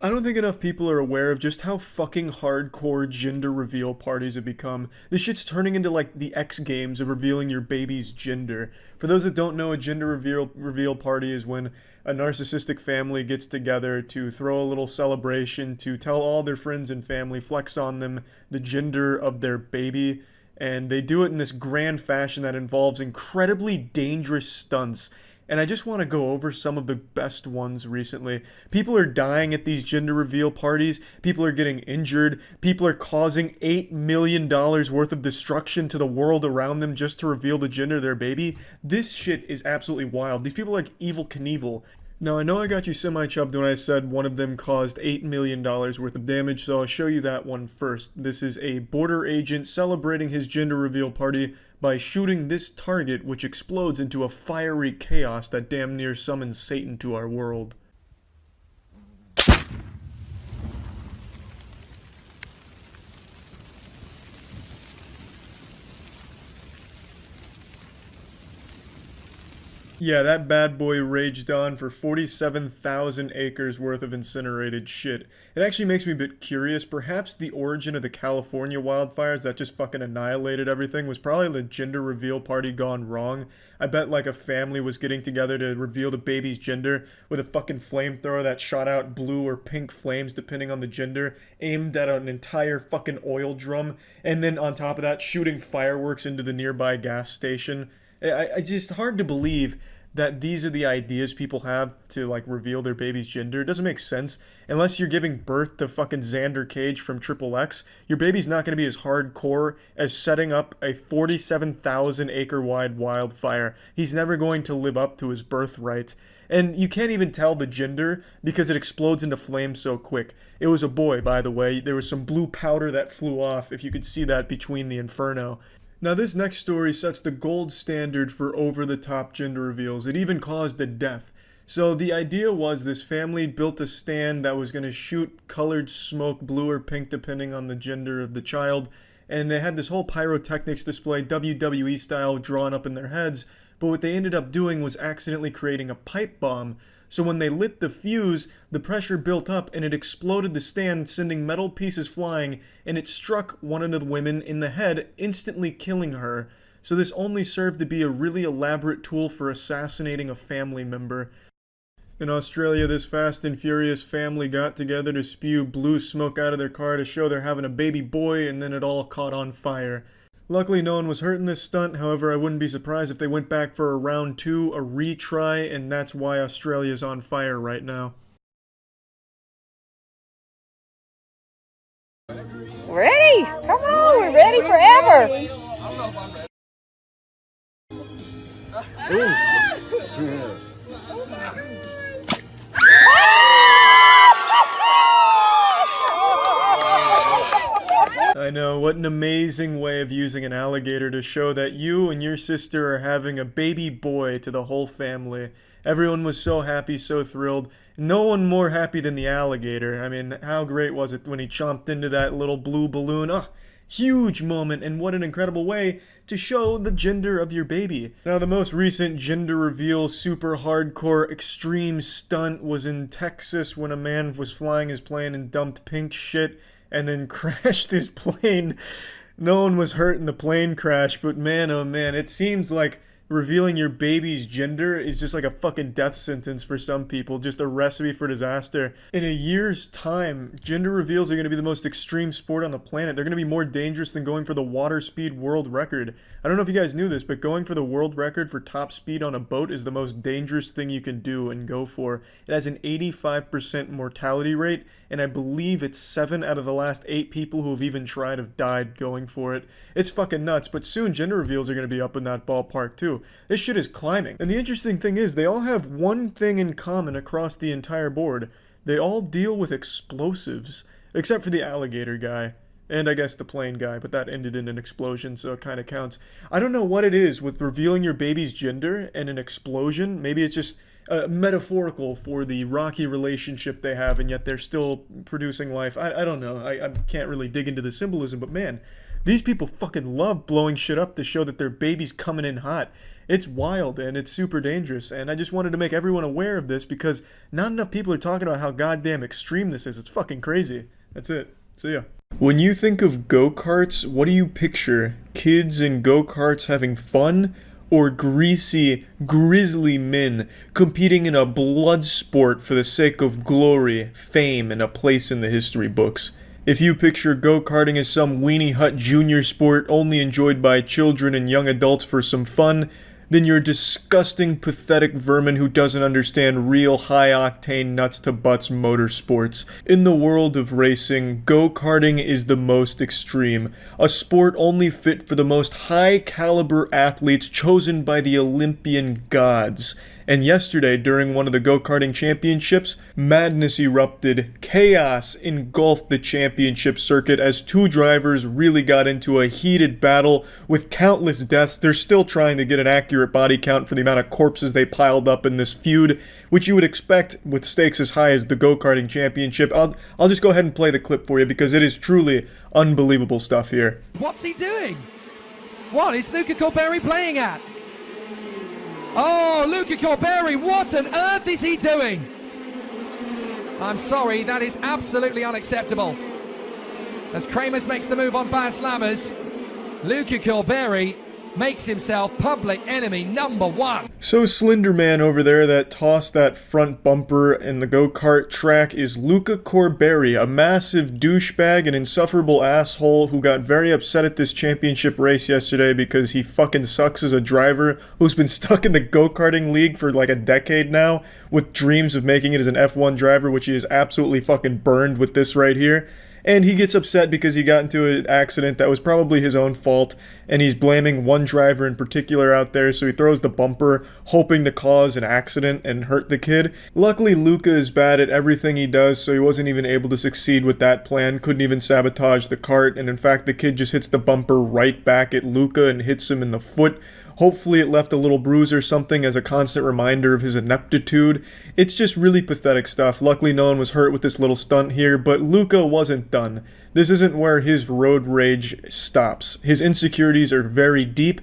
I don't think enough people are aware of just how fucking hardcore gender reveal parties have become. This shit's turning into like the X Games of revealing your baby's gender. For those that don't know, a gender reveal party is when a narcissistic family gets together to throw a little celebration to tell all their friends and family, flex on them the gender of their baby, and they do it in this grand fashion that involves incredibly dangerous stunts. And I just want to go over some of the best ones recently. People are dying at these gender reveal parties. People are getting injured. People are causing $8 million worth of destruction to the world around them just to reveal the gender of their baby. This shit is absolutely wild. These people are like Evil Knievel. Now, I know I got you semi-chubbed when I said one of them caused $8 million worth of damage, so I'll show you that one first. This is a border agent celebrating his gender reveal party by shooting this target, which explodes into a fiery chaos that damn near summons Satan to our world. Yeah, that bad boy raged on for 47,000 acres worth of incinerated shit. It actually makes me a bit curious. Perhaps the origin of the California wildfires that just fucking annihilated everything was probably the gender reveal party gone wrong. I bet like a family was getting together to reveal the baby's gender with a fucking flamethrower that shot out blue or pink flames depending on the gender, aimed at an entire fucking oil drum, and then on top of that shooting fireworks into the nearby gas station. It's just hard to believe that these are the ideas people have to like reveal their baby's gender. It doesn't make sense. Unless you're giving birth to fucking Xander Cage from Triple X, your baby's not going to be as hardcore as setting up a 47,000 acre wide wildfire. He's never going to live up to his birthright. And you can't even tell the gender because it explodes into flames so quick. It was a boy, by the way. There was some blue powder that flew off, if you could see that between the inferno. Now this next story sets the gold standard for over-the-top gender reveals. It even caused a death. So the idea was this family built a stand that was going to shoot colored smoke, blue or pink depending on the gender of the child, and they had this whole pyrotechnics display, WWE style, drawn up in their heads, but what they ended up doing was accidentally creating a pipe bomb. So when they lit the fuse, the pressure built up and it exploded the stand, sending metal pieces flying, and it struck one of the women in the head, instantly killing her. So this only served to be a really elaborate tool for assassinating a family member. In Australia, this fast and furious family got together to spew blue smoke out of their car to show they're having a baby boy, and then it all caught on fire. Luckily, no one was hurt in this stunt. However, I wouldn't be surprised if they went back for a round 2, a retry, and that's why Australia's on fire right now. Ready? Come on, we're ready forever. I know, what an amazing way of using an alligator to show that you and your sister are having a baby boy to the whole family. Everyone was so happy, so thrilled. No one more happy than the alligator. I mean, how great was it when he chomped into that little blue balloon? Oh, huge moment, and what an incredible way to show the gender of your baby. Now, the most recent gender reveal super hardcore extreme stunt was in Texas when a man was flying his plane and dumped pink shit and then crashed his plane. No one was hurt in the plane crash, but man, oh man, it seems like revealing your baby's gender is just like a fucking death sentence for some people, just a recipe for disaster. In a year's time, gender reveals are going to be the most extreme sport on the planet. They're going to be more dangerous than going for the water speed world record. I don't know if you guys knew this, but going for the world record for top speed on a boat is the most dangerous thing you can do and go for. It has an 85% mortality rate, and I believe it's 7 out of the last 8 people who have even tried have died going for it. It's fucking nuts, but soon gender reveals are going to be up in that ballpark too. This shit is climbing. And the interesting thing is, they all have one thing in common across the entire board. They all deal with explosives, except for the alligator guy. And I guess the plane guy, but that ended in an explosion, so it kind of counts. I don't know what it is with revealing your baby's gender and an explosion. Maybe it's just metaphorical for the rocky relationship they have, and yet they're still producing life. I don't know. I can't really dig into the symbolism, but man, These people fucking love blowing shit up to show that their baby's coming in hot. It's wild and it's super dangerous, and I just wanted to make everyone aware of this because not enough people are talking about how goddamn extreme this is. It's fucking crazy. That's it. See ya. When you think of go-karts, what do you picture? Kids in go-karts having fun? Or greasy, grisly men competing in a blood sport for the sake of glory, fame, and a place in the history books? If you picture go-karting as some weenie hut junior sport only enjoyed by children and young adults for some fun, then you're a disgusting, pathetic vermin who doesn't understand real high-octane nuts-to-butts motorsports. In the world of racing, go-karting is the most extreme, a sport only fit for the most high-caliber athletes chosen by the Olympian gods. And yesterday, during one of the go-karting championships, madness erupted. Chaos engulfed the championship circuit as two drivers really got into a heated battle with countless deaths. They're still trying to get an accurate body count for the amount of corpses they piled up in this feud, which you would expect with stakes as high as the go-karting championship. I'll just go ahead and play the clip for you because it is truly unbelievable stuff here. What's he doing? What is Luca Corberi playing at? Oh, Luca Corberi, what on earth is he doing? I'm sorry, that is absolutely unacceptable. As Kramers makes the move on Bas Lammers, Luca Corberi makes himself public enemy number one. So Slenderman over there that tossed that front bumper in the go-kart track is Luca Corberi, a massive douchebag and insufferable asshole who got very upset at this championship race yesterday because he fucking sucks as a driver who's been stuck in the go-karting league for like a decade now with dreams of making it as an F1 driver, which he is absolutely fucking burned with this right here. And he gets upset because he got into an accident that was probably his own fault, and he's blaming one driver in particular out there, so he throws the bumper, hoping to cause an accident and hurt the kid. Luckily, Luca is bad at everything he does, so he wasn't even able to succeed with that plan, couldn't even sabotage the kart, and in fact, the kid just hits the bumper right back at Luca and hits him in the foot. Hopefully it left a little bruise or something as a constant reminder of his ineptitude. It's just really pathetic stuff. Luckily no one was hurt with this little stunt here, but Luca wasn't done. This isn't where his road rage stops. His insecurities are very deep.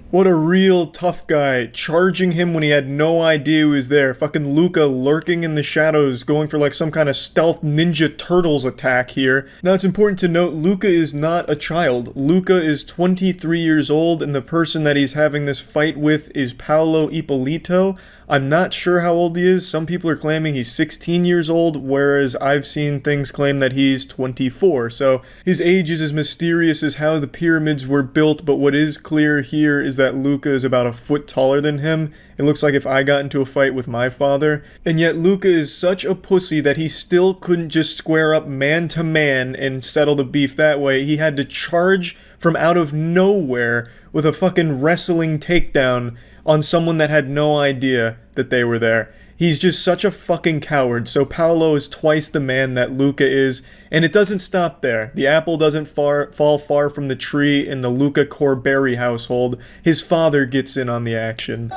What a real tough guy, charging him when he had no idea he was there. Fucking Luca lurking in the shadows, going for like some kind of stealth Ninja Turtles attack here. Now it's important to note, Luca is not a child. Luca is 23 years old, and the person that he's having this fight with is Paolo Ippolito. I'm not sure how old he is. Some people are claiming he's 16 years old, whereas I've seen things claim that he's 24. So his age is as mysterious as how the pyramids were built, but what is clear here is that Luca is about a foot taller than him. It looks like if I got into a fight with my father. And yet Luca is such a pussy that he still couldn't just square up man to man and settle the beef that way. He had to charge from out of nowhere with a fucking wrestling takedown on someone that had no idea that they were there. He's just such a fucking coward, so Paolo is twice the man that Luca is, and it doesn't stop there. The apple doesn't fall far from the tree in the Luca Corberi household. His father gets in on the action.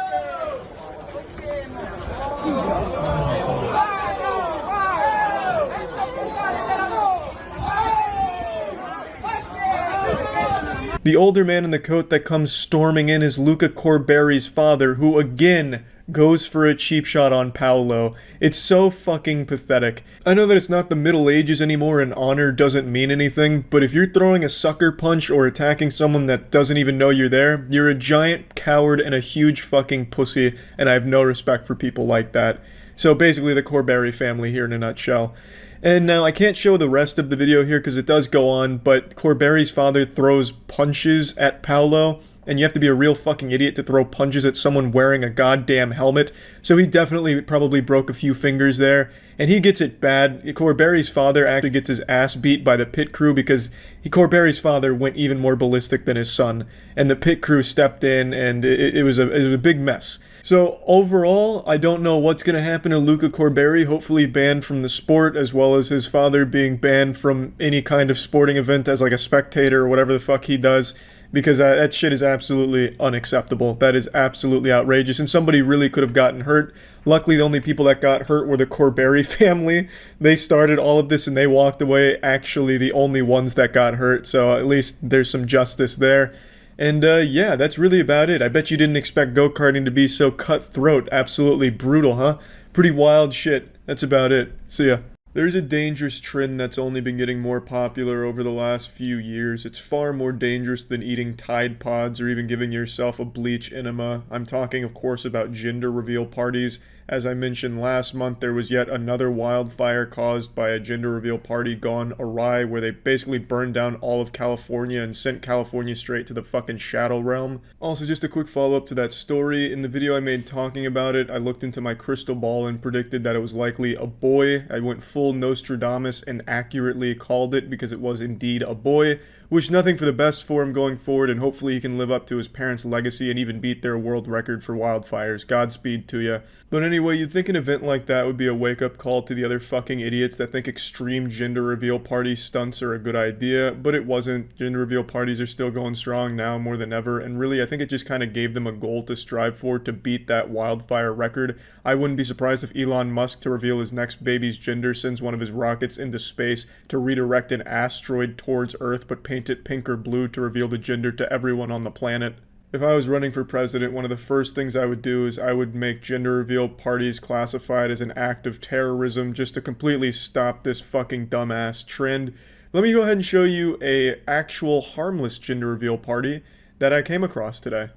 The older man in the coat that comes storming in is Luca Corberi's father, who again goes for a cheap shot on Paolo. It's so fucking pathetic. I know that it's not the Middle Ages anymore and honor doesn't mean anything, but if you're throwing a sucker punch or attacking someone that doesn't even know you're there, you're a giant coward and a huge fucking pussy, and I have no respect for people like that. So basically the Corberi family here in a nutshell. And now I can't show the rest of the video here because it does go on, but Corberi's father throws punches at Paolo, and you have to be a real fucking idiot to throw punches at someone wearing a goddamn helmet, so he definitely probably broke a few fingers there, and he gets it bad. Corberi's father actually gets his ass beat by the pit crew because Corberi's father went even more ballistic than his son, and the pit crew stepped in, and it was a big mess. So overall, I don't know what's going to happen to Luca Corberi, hopefully banned from the sport, as well as his father being banned from any kind of sporting event as like a spectator or whatever the fuck he does. because that shit is absolutely unacceptable. That is absolutely outrageous, and somebody really could have gotten hurt. Luckily, the only people that got hurt were the Corberry family. They started all of this and they walked away, actually the only ones that got hurt, so at least there's some justice there. And yeah, that's really about it. I bet you didn't expect go-karting to be so cutthroat, absolutely brutal, huh? Pretty wild shit. That's about it. See ya. There's a dangerous trend that's only been getting more popular over the last few years. It's far more dangerous than eating Tide Pods or even giving yourself a bleach enema. I'm talking, of course, about gender reveal parties. As I mentioned last month, there was yet another wildfire caused by a gender reveal party gone awry, where they basically burned down all of California and sent California straight to the fucking shadow realm. Also, just a quick follow-up to that story. In the video I made talking about it, I looked into my crystal ball and predicted that it was likely a boy. I went full Nostradamus and accurately called it because it was indeed a boy. Wish nothing for the best for him going forward, and hopefully he can live up to his parents' legacy and even beat their world record for wildfires. Godspeed to ya. But anyway, you'd think an event like that would be a wake-up call to the other fucking idiots that think extreme gender reveal party stunts are a good idea, but it wasn't. Gender reveal parties are still going strong now more than ever, and really I think it just kind of gave them a goal to strive for, to beat that wildfire record. I wouldn't be surprised if Elon Musk, to reveal his next baby's gender, sends one of his rockets into space to redirect an asteroid towards Earth, but paint it pink or blue to reveal the gender to everyone on the planet. If I was running for president, one of the first things I would do is I would make gender reveal parties classified as an act of terrorism, just to completely stop this fucking dumbass trend. Let me go ahead and show you a actual harmless gender reveal party that I came across today.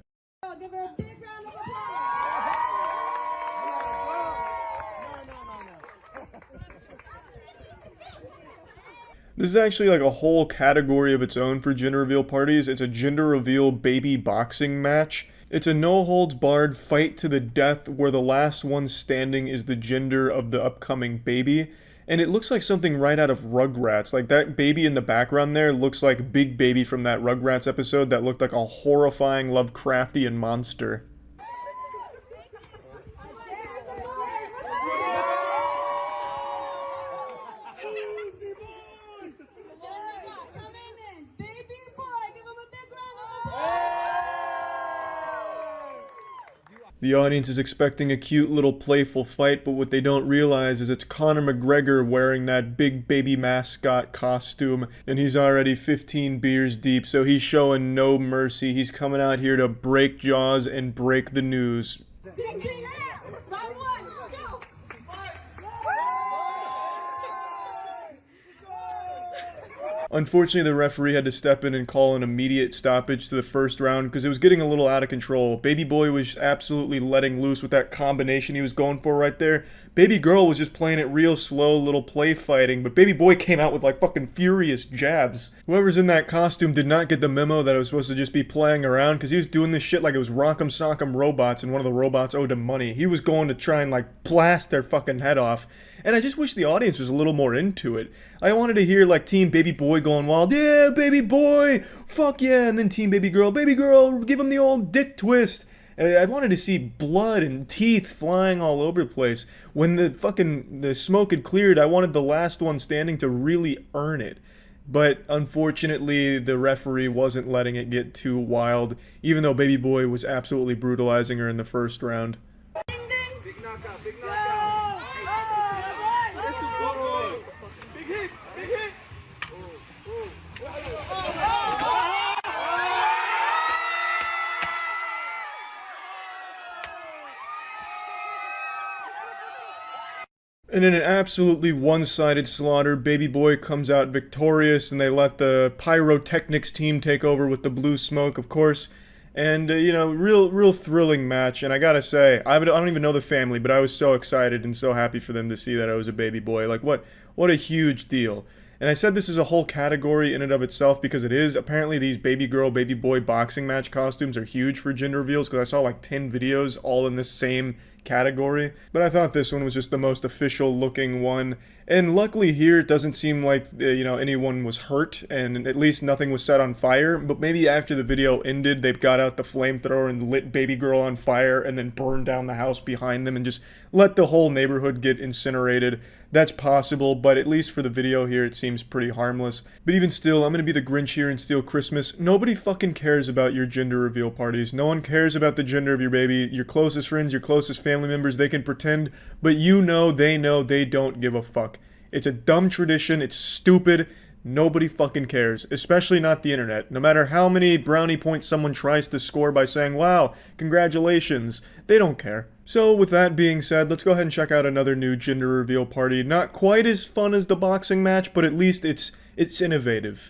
This is actually like a whole category of its own for gender reveal parties. It's a gender reveal baby boxing match. It's a no-holds-barred fight to the death where the last one standing is the gender of the upcoming baby. And it looks like something right out of Rugrats. Like, that baby in the background there looks like Big Baby from that Rugrats episode that looked like a horrifying Lovecraftian monster. The audience is expecting a cute little playful fight, but what they don't realize is it's Conor McGregor wearing that big baby mascot costume, and he's already 15 beers deep, so he's showing no mercy. He's coming out here to break jaws and break the news. Unfortunately, the referee had to step in and call an immediate stoppage to the first round because it was getting a little out of control. Baby boy was absolutely letting loose with that combination he was going for right there. Baby girl was just playing it real slow, little play fighting, but baby boy came out with like fucking furious jabs. Whoever's in that costume did not get the memo that it was supposed to just be playing around, because he was doing this shit like it was Rock'em Sock'em Robots and one of the robots owed him money. He was going to try and like blast their fucking head off. And I just wish the audience was a little more into it. I wanted to hear like Team Baby Boy going wild, yeah, baby boy, fuck yeah, and then Team Baby Girl, give him the old dick twist. I wanted to see blood and teeth flying all over the place. When the smoke had cleared, I wanted the last one standing to really earn it. But unfortunately, the referee wasn't letting it get too wild, even though Baby Boy was absolutely brutalizing her in the first round. Big knockout, big knockout. Big hit, big hit. And in an absolutely one-sided slaughter, Baby Boy comes out victorious, and they let the pyrotechnics team take over with the blue smoke, of course. And, you know, real thrilling match. And I gotta say, I don't even know the family, but I was so excited and so happy for them to see that I was a baby boy. Like, what a huge deal. And I said this is a whole category in and of itself because it is. Apparently these baby girl, baby boy boxing match costumes are huge for gender reveals, because I saw like 10 videos all in this same category. But I thought this one was just the most official looking one. And luckily here, it doesn't seem like, you know, anyone was hurt, and at least nothing was set on fire. But maybe after the video ended, they got out the flamethrower and lit baby girl on fire and then burned down the house behind them and just let the whole neighborhood get incinerated. That's possible, but at least for the video here, it seems pretty harmless. But even still, I'm gonna be the Grinch here and steal Christmas. Nobody fucking cares about your gender reveal parties. No one cares about the gender of your baby. Your closest friends, your closest family members, they can pretend, but you know they don't give a fuck. It's a dumb tradition, it's stupid, nobody fucking cares, especially not the internet. No matter how many brownie points someone tries to score by saying, wow, congratulations, they don't care. So with that being said, let's go ahead and check out another new gender reveal party. Not quite as fun as the boxing match, but at least it's innovative.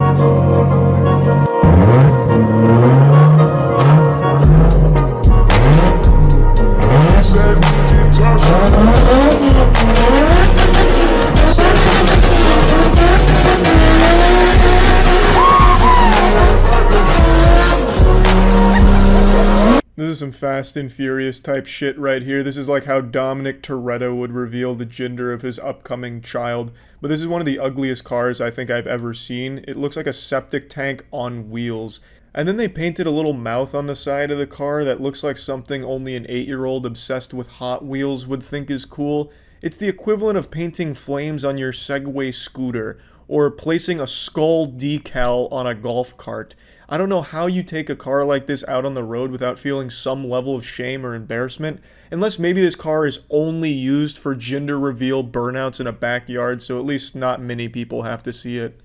This is some Fast and Furious type shit right here. This is like how Dominic Toretto would reveal the gender of his upcoming child. But this is one of the ugliest cars I think I've ever seen. It looks like a septic tank on wheels. And then they painted a little mouth on the side of the car that looks like something only an 8-year-old obsessed with Hot Wheels would think is cool. It's the equivalent of painting flames on your Segway scooter, or placing a skull decal on a golf cart. I don't know how you take a car like this out on the road without feeling some level of shame or embarrassment, unless maybe this car is only used for gender reveal burnouts in a backyard, so at least not many people have to see it.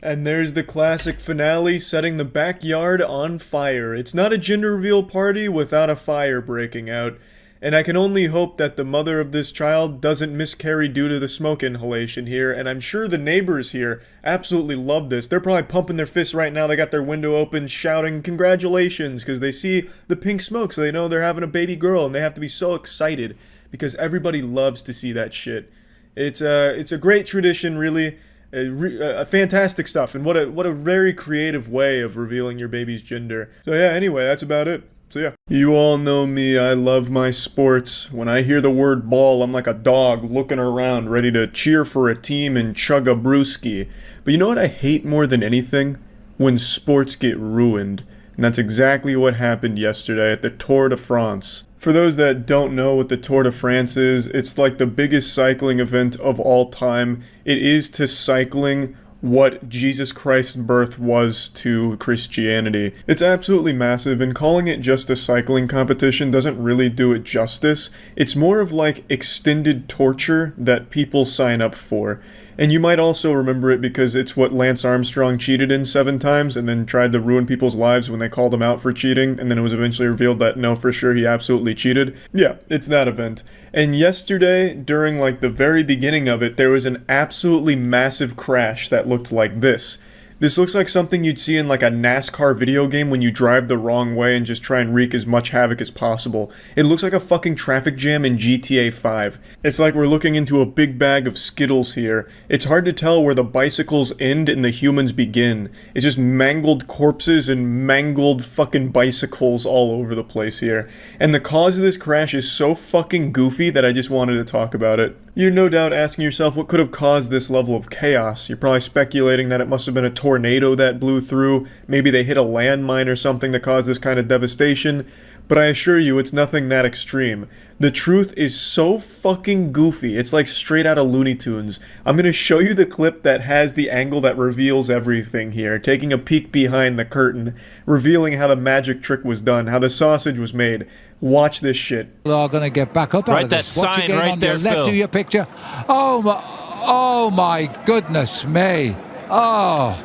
And there's the classic finale, setting the backyard on fire. It's not a gender reveal party without a fire breaking out. And I can only hope that the mother of this child doesn't miscarry due to the smoke inhalation here, and I'm sure the neighbors here absolutely love this. They're probably pumping their fists right now, they got their window open, shouting congratulations, because they see the pink smoke, so they know they're having a baby girl, and they have to be so excited, because everybody loves to see that shit. It's a great tradition, really. Fantastic stuff, and what a very creative way of revealing your baby's gender. So yeah, anyway, that's about it. So yeah. You all know me, I love my sports. When I hear the word ball, I'm like a dog looking around, ready to cheer for a team and chug a brewski. But you know what I hate more than anything? When sports get ruined. And that's exactly what happened yesterday at the Tour de France. For those that don't know what the Tour de France is, it's like the biggest cycling event of all time. It is to cycling what Jesus Christ's birth was to Christianity. It's absolutely massive, and calling it just a cycling competition doesn't really do it justice. It's more of like extended torture that people sign up for. And you might also remember it because it's what Lance Armstrong cheated in 7 times and then tried to ruin people's lives when they called him out for cheating, and then it was eventually revealed that no, for sure he absolutely cheated. Yeah, it's that event. And yesterday, during like the very beginning of it, there was an absolutely massive crash that looked like this. This looks like something you'd see in like a NASCAR video game when you drive the wrong way and just try and wreak as much havoc as possible. It looks like a fucking traffic jam in GTA 5. It's like we're looking into a big bag of Skittles here. It's hard to tell where the bicycles end and the humans begin. It's just mangled corpses and mangled fucking bicycles all over the place here. And the cause of this crash is so fucking goofy that I just wanted to talk about it. You're no doubt asking yourself what could have caused this level of chaos. You're probably speculating that it must have been a tornado that blew through. Maybe they hit a landmine or something that caused this kind of devastation. But I assure you, it's nothing that extreme. The truth is so fucking goofy. It's like straight out of Looney Tunes. I'm gonna show you the clip that has the angle that reveals everything here. Taking a peek behind the curtain. Revealing how the magic trick was done. How the sausage was made. Watch this shit. We are going to get back up out of this. That sign right there, Phil. Left of your picture. Oh my goodness me. Oh,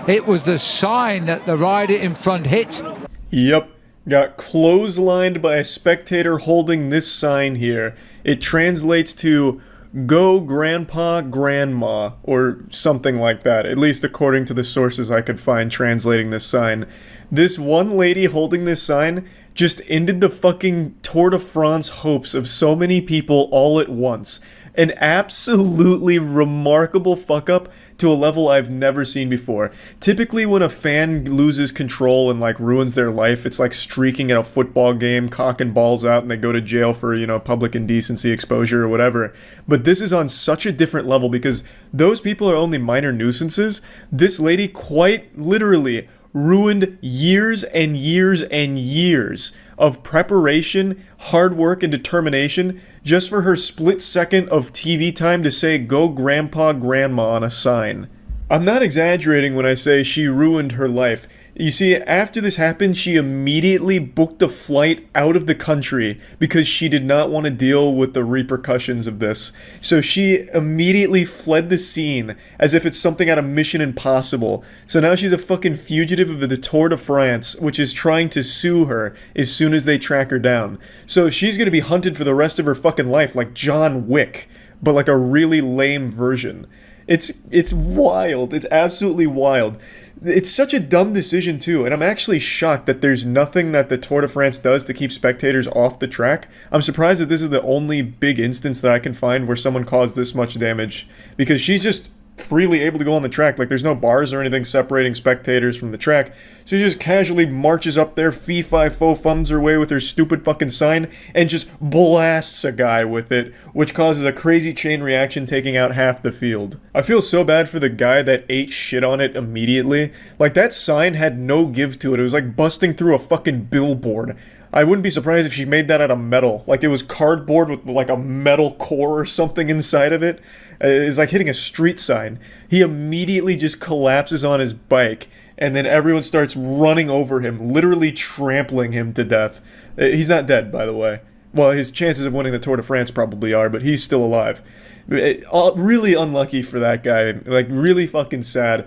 it was the sign that the rider in front hit. Yep. Got clotheslined by a spectator holding this sign here. It translates to "Go Grandpa, Grandma," or something like that, at least according to the sources I could find translating this sign. This one lady holding this sign just ended the fucking Tour de France hopes of so many people all at once. An absolutely remarkable fuck up to a level I've never seen before. Typically when a fan loses control and like ruins their life, it's like streaking at a football game, cocking balls out, and they go to jail for, public indecency exposure or whatever. But this is on such a different level because those people are only minor nuisances. This lady quite literally ruined years and years and years of preparation, hard work, and determination just for her split second of TV time to say "Go Grandpa, Grandma" on a sign. I'm not exaggerating when I say she ruined her life. You see, after this happened, she immediately booked a flight out of the country because she did not want to deal with the repercussions of this. So she immediately fled the scene as if it's something out of Mission Impossible. So now she's a fucking fugitive of the Tour de France, which is trying to sue her as soon as they track her down. So she's gonna be hunted for the rest of her fucking life like John Wick, but like a really lame version. It's wild. It's absolutely wild. It's such a dumb decision too, and I'm actually shocked that there's nothing that the Tour de France does to keep spectators off the track. I'm surprised that this is the only big instance that I can find where someone caused this much damage, because she's just freely able to go on the track. Like, there's no bars or anything separating spectators from the track. So she just casually marches up there, fee-fi-fo-fums her way with her stupid fucking sign, and just blasts a guy with it, which causes a crazy chain reaction, taking out half the field. I feel so bad for the guy that ate shit on it immediately. Like, that sign had no give to it. It was like busting through a fucking billboard. I wouldn't be surprised if she made that out of metal. Like, it was cardboard with like a metal core or something inside of it. It's like hitting a street sign. He immediately just collapses on his bike, and then everyone starts running over him, literally trampling him to death. He's not dead, by the way. Well, his chances of winning the Tour de France probably are, but he's still alive. Really unlucky for that guy. Like, really fucking sad.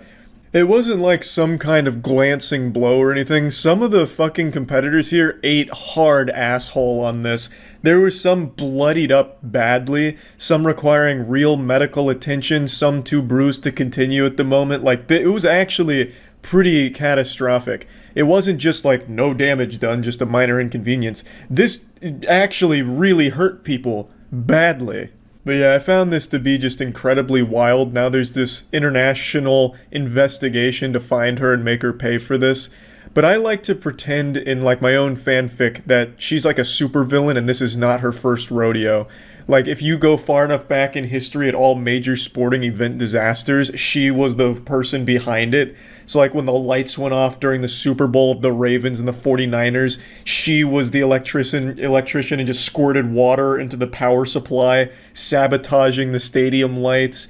It wasn't like some kind of glancing blow or anything. Some of the fucking competitors here ate hard asshole on this. There were some bloodied up badly, some requiring real medical attention, some too bruised to continue at the moment. Like, it was actually pretty catastrophic. It wasn't just like no damage done, just a minor inconvenience. This actually really hurt people badly. But yeah, I found this to be just incredibly wild. Now there's this international investigation to find her and make her pay for this. But I like to pretend in like my own fanfic that she's like a supervillain and this is not her first rodeo. Like, if you go far enough back in history at all major sporting event disasters, she was the person behind it. So like when the lights went off during the Super Bowl of the Ravens and the 49ers, she was the electrician and just squirted water into the power supply, sabotaging the stadium lights.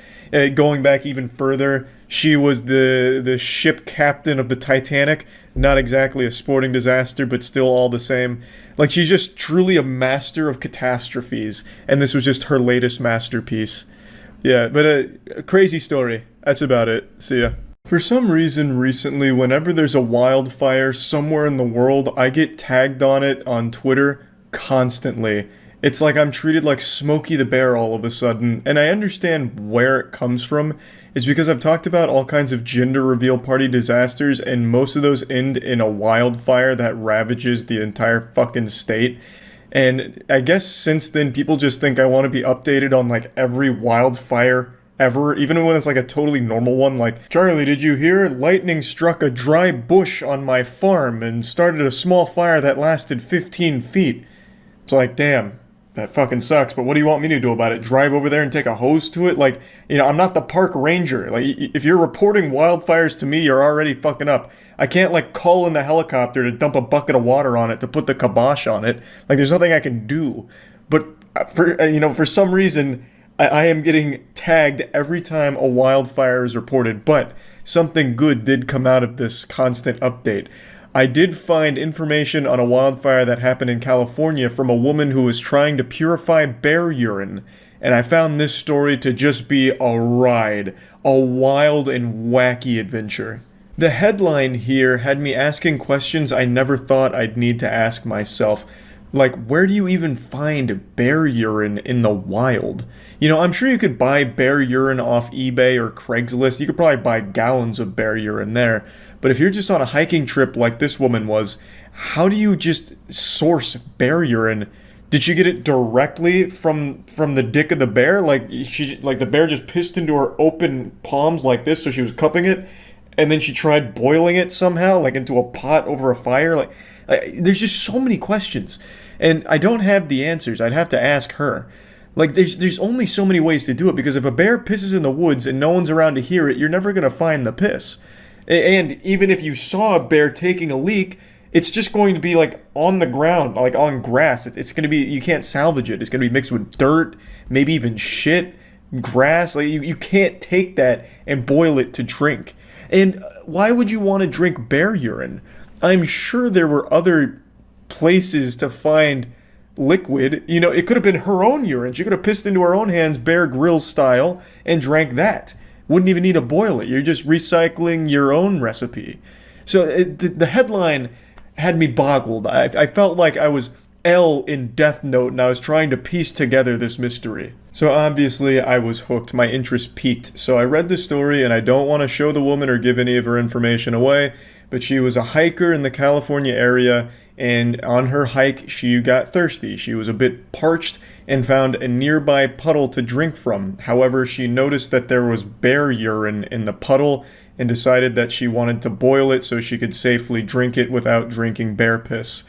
Going back even further, she was the ship captain of the Titanic. Not exactly a sporting disaster, but still all the same. Like, she's just truly a master of catastrophes, and this was just her latest masterpiece. Yeah, but a crazy story. That's about it. See ya. For some reason recently, whenever there's a wildfire somewhere in the world, I get tagged on it on Twitter constantly. It's like I'm treated like Smokey the Bear all of a sudden, and I understand where it comes from. It's because I've talked about all kinds of gender reveal party disasters, and most of those end in a wildfire that ravages the entire fucking state. And I guess since then, people just think I want to be updated on like every wildfire ever, even when it's like a totally normal one. Like, Charlie, did you hear? Lightning struck a dry bush on my farm and started a small fire that lasted 15 feet. It's like, damn. That fucking sucks, but what do you want me to do about it? Drive over there and take a hose to it? Like, I'm not the park ranger. Like, if you're reporting wildfires to me, you're already fucking up. I can't, like, call in the helicopter to dump a bucket of water on it to put the kibosh on it. Like, there's nothing I can do. But, for some reason, I am getting tagged every time a wildfire is reported. But something good did come out of this constant update. I did find information on a wildfire that happened in California from a woman who was trying to purify bear urine, and I found this story to just be a ride, a wild and wacky adventure. The headline here had me asking questions I never thought I'd need to ask myself. Like, where do you even find bear urine in the wild? I'm sure you could buy bear urine off eBay or Craigslist. You could probably buy gallons of bear urine there. But if you're just on a hiking trip like this woman was, how do you just source bear urine Did she get it directly from the dick of the bear? Like the bear just pissed into her open palms like this, so she was cupping it, and then she tried boiling it somehow, like into a pot over a fire. Like there's just so many questions, and I don't have the answers. I'd have to ask her. Like there's only so many ways to do it, because if a bear pisses in the woods and no one's around to hear it, you're never gonna find the piss. And even if you saw a bear taking a leak, it's just going to be like on the ground, like on grass. It's going to be, you can't salvage it. It's going to be mixed with dirt, maybe even shit, grass. Like you can't take that and boil it to drink. And why would you want to drink bear urine? I'm sure there were other places to find liquid. You know, it could have been her own urine. She could have pissed into her own hands, Bear Grylls style, and drank that. Wouldn't even need to boil it. You're just recycling your own recipe. So the headline had me boggled. I felt like I was L in Death Note, and I was trying to piece together this mystery. So obviously I was hooked. My interest peaked. So I read the story, and I don't want to show the woman or give any of her information away, but she was a hiker in the California area, and on her hike she got thirsty. She was a bit parched and found a nearby puddle to drink from. However, she noticed that there was bear urine in the puddle and decided that she wanted to boil it so she could safely drink it without drinking bear piss.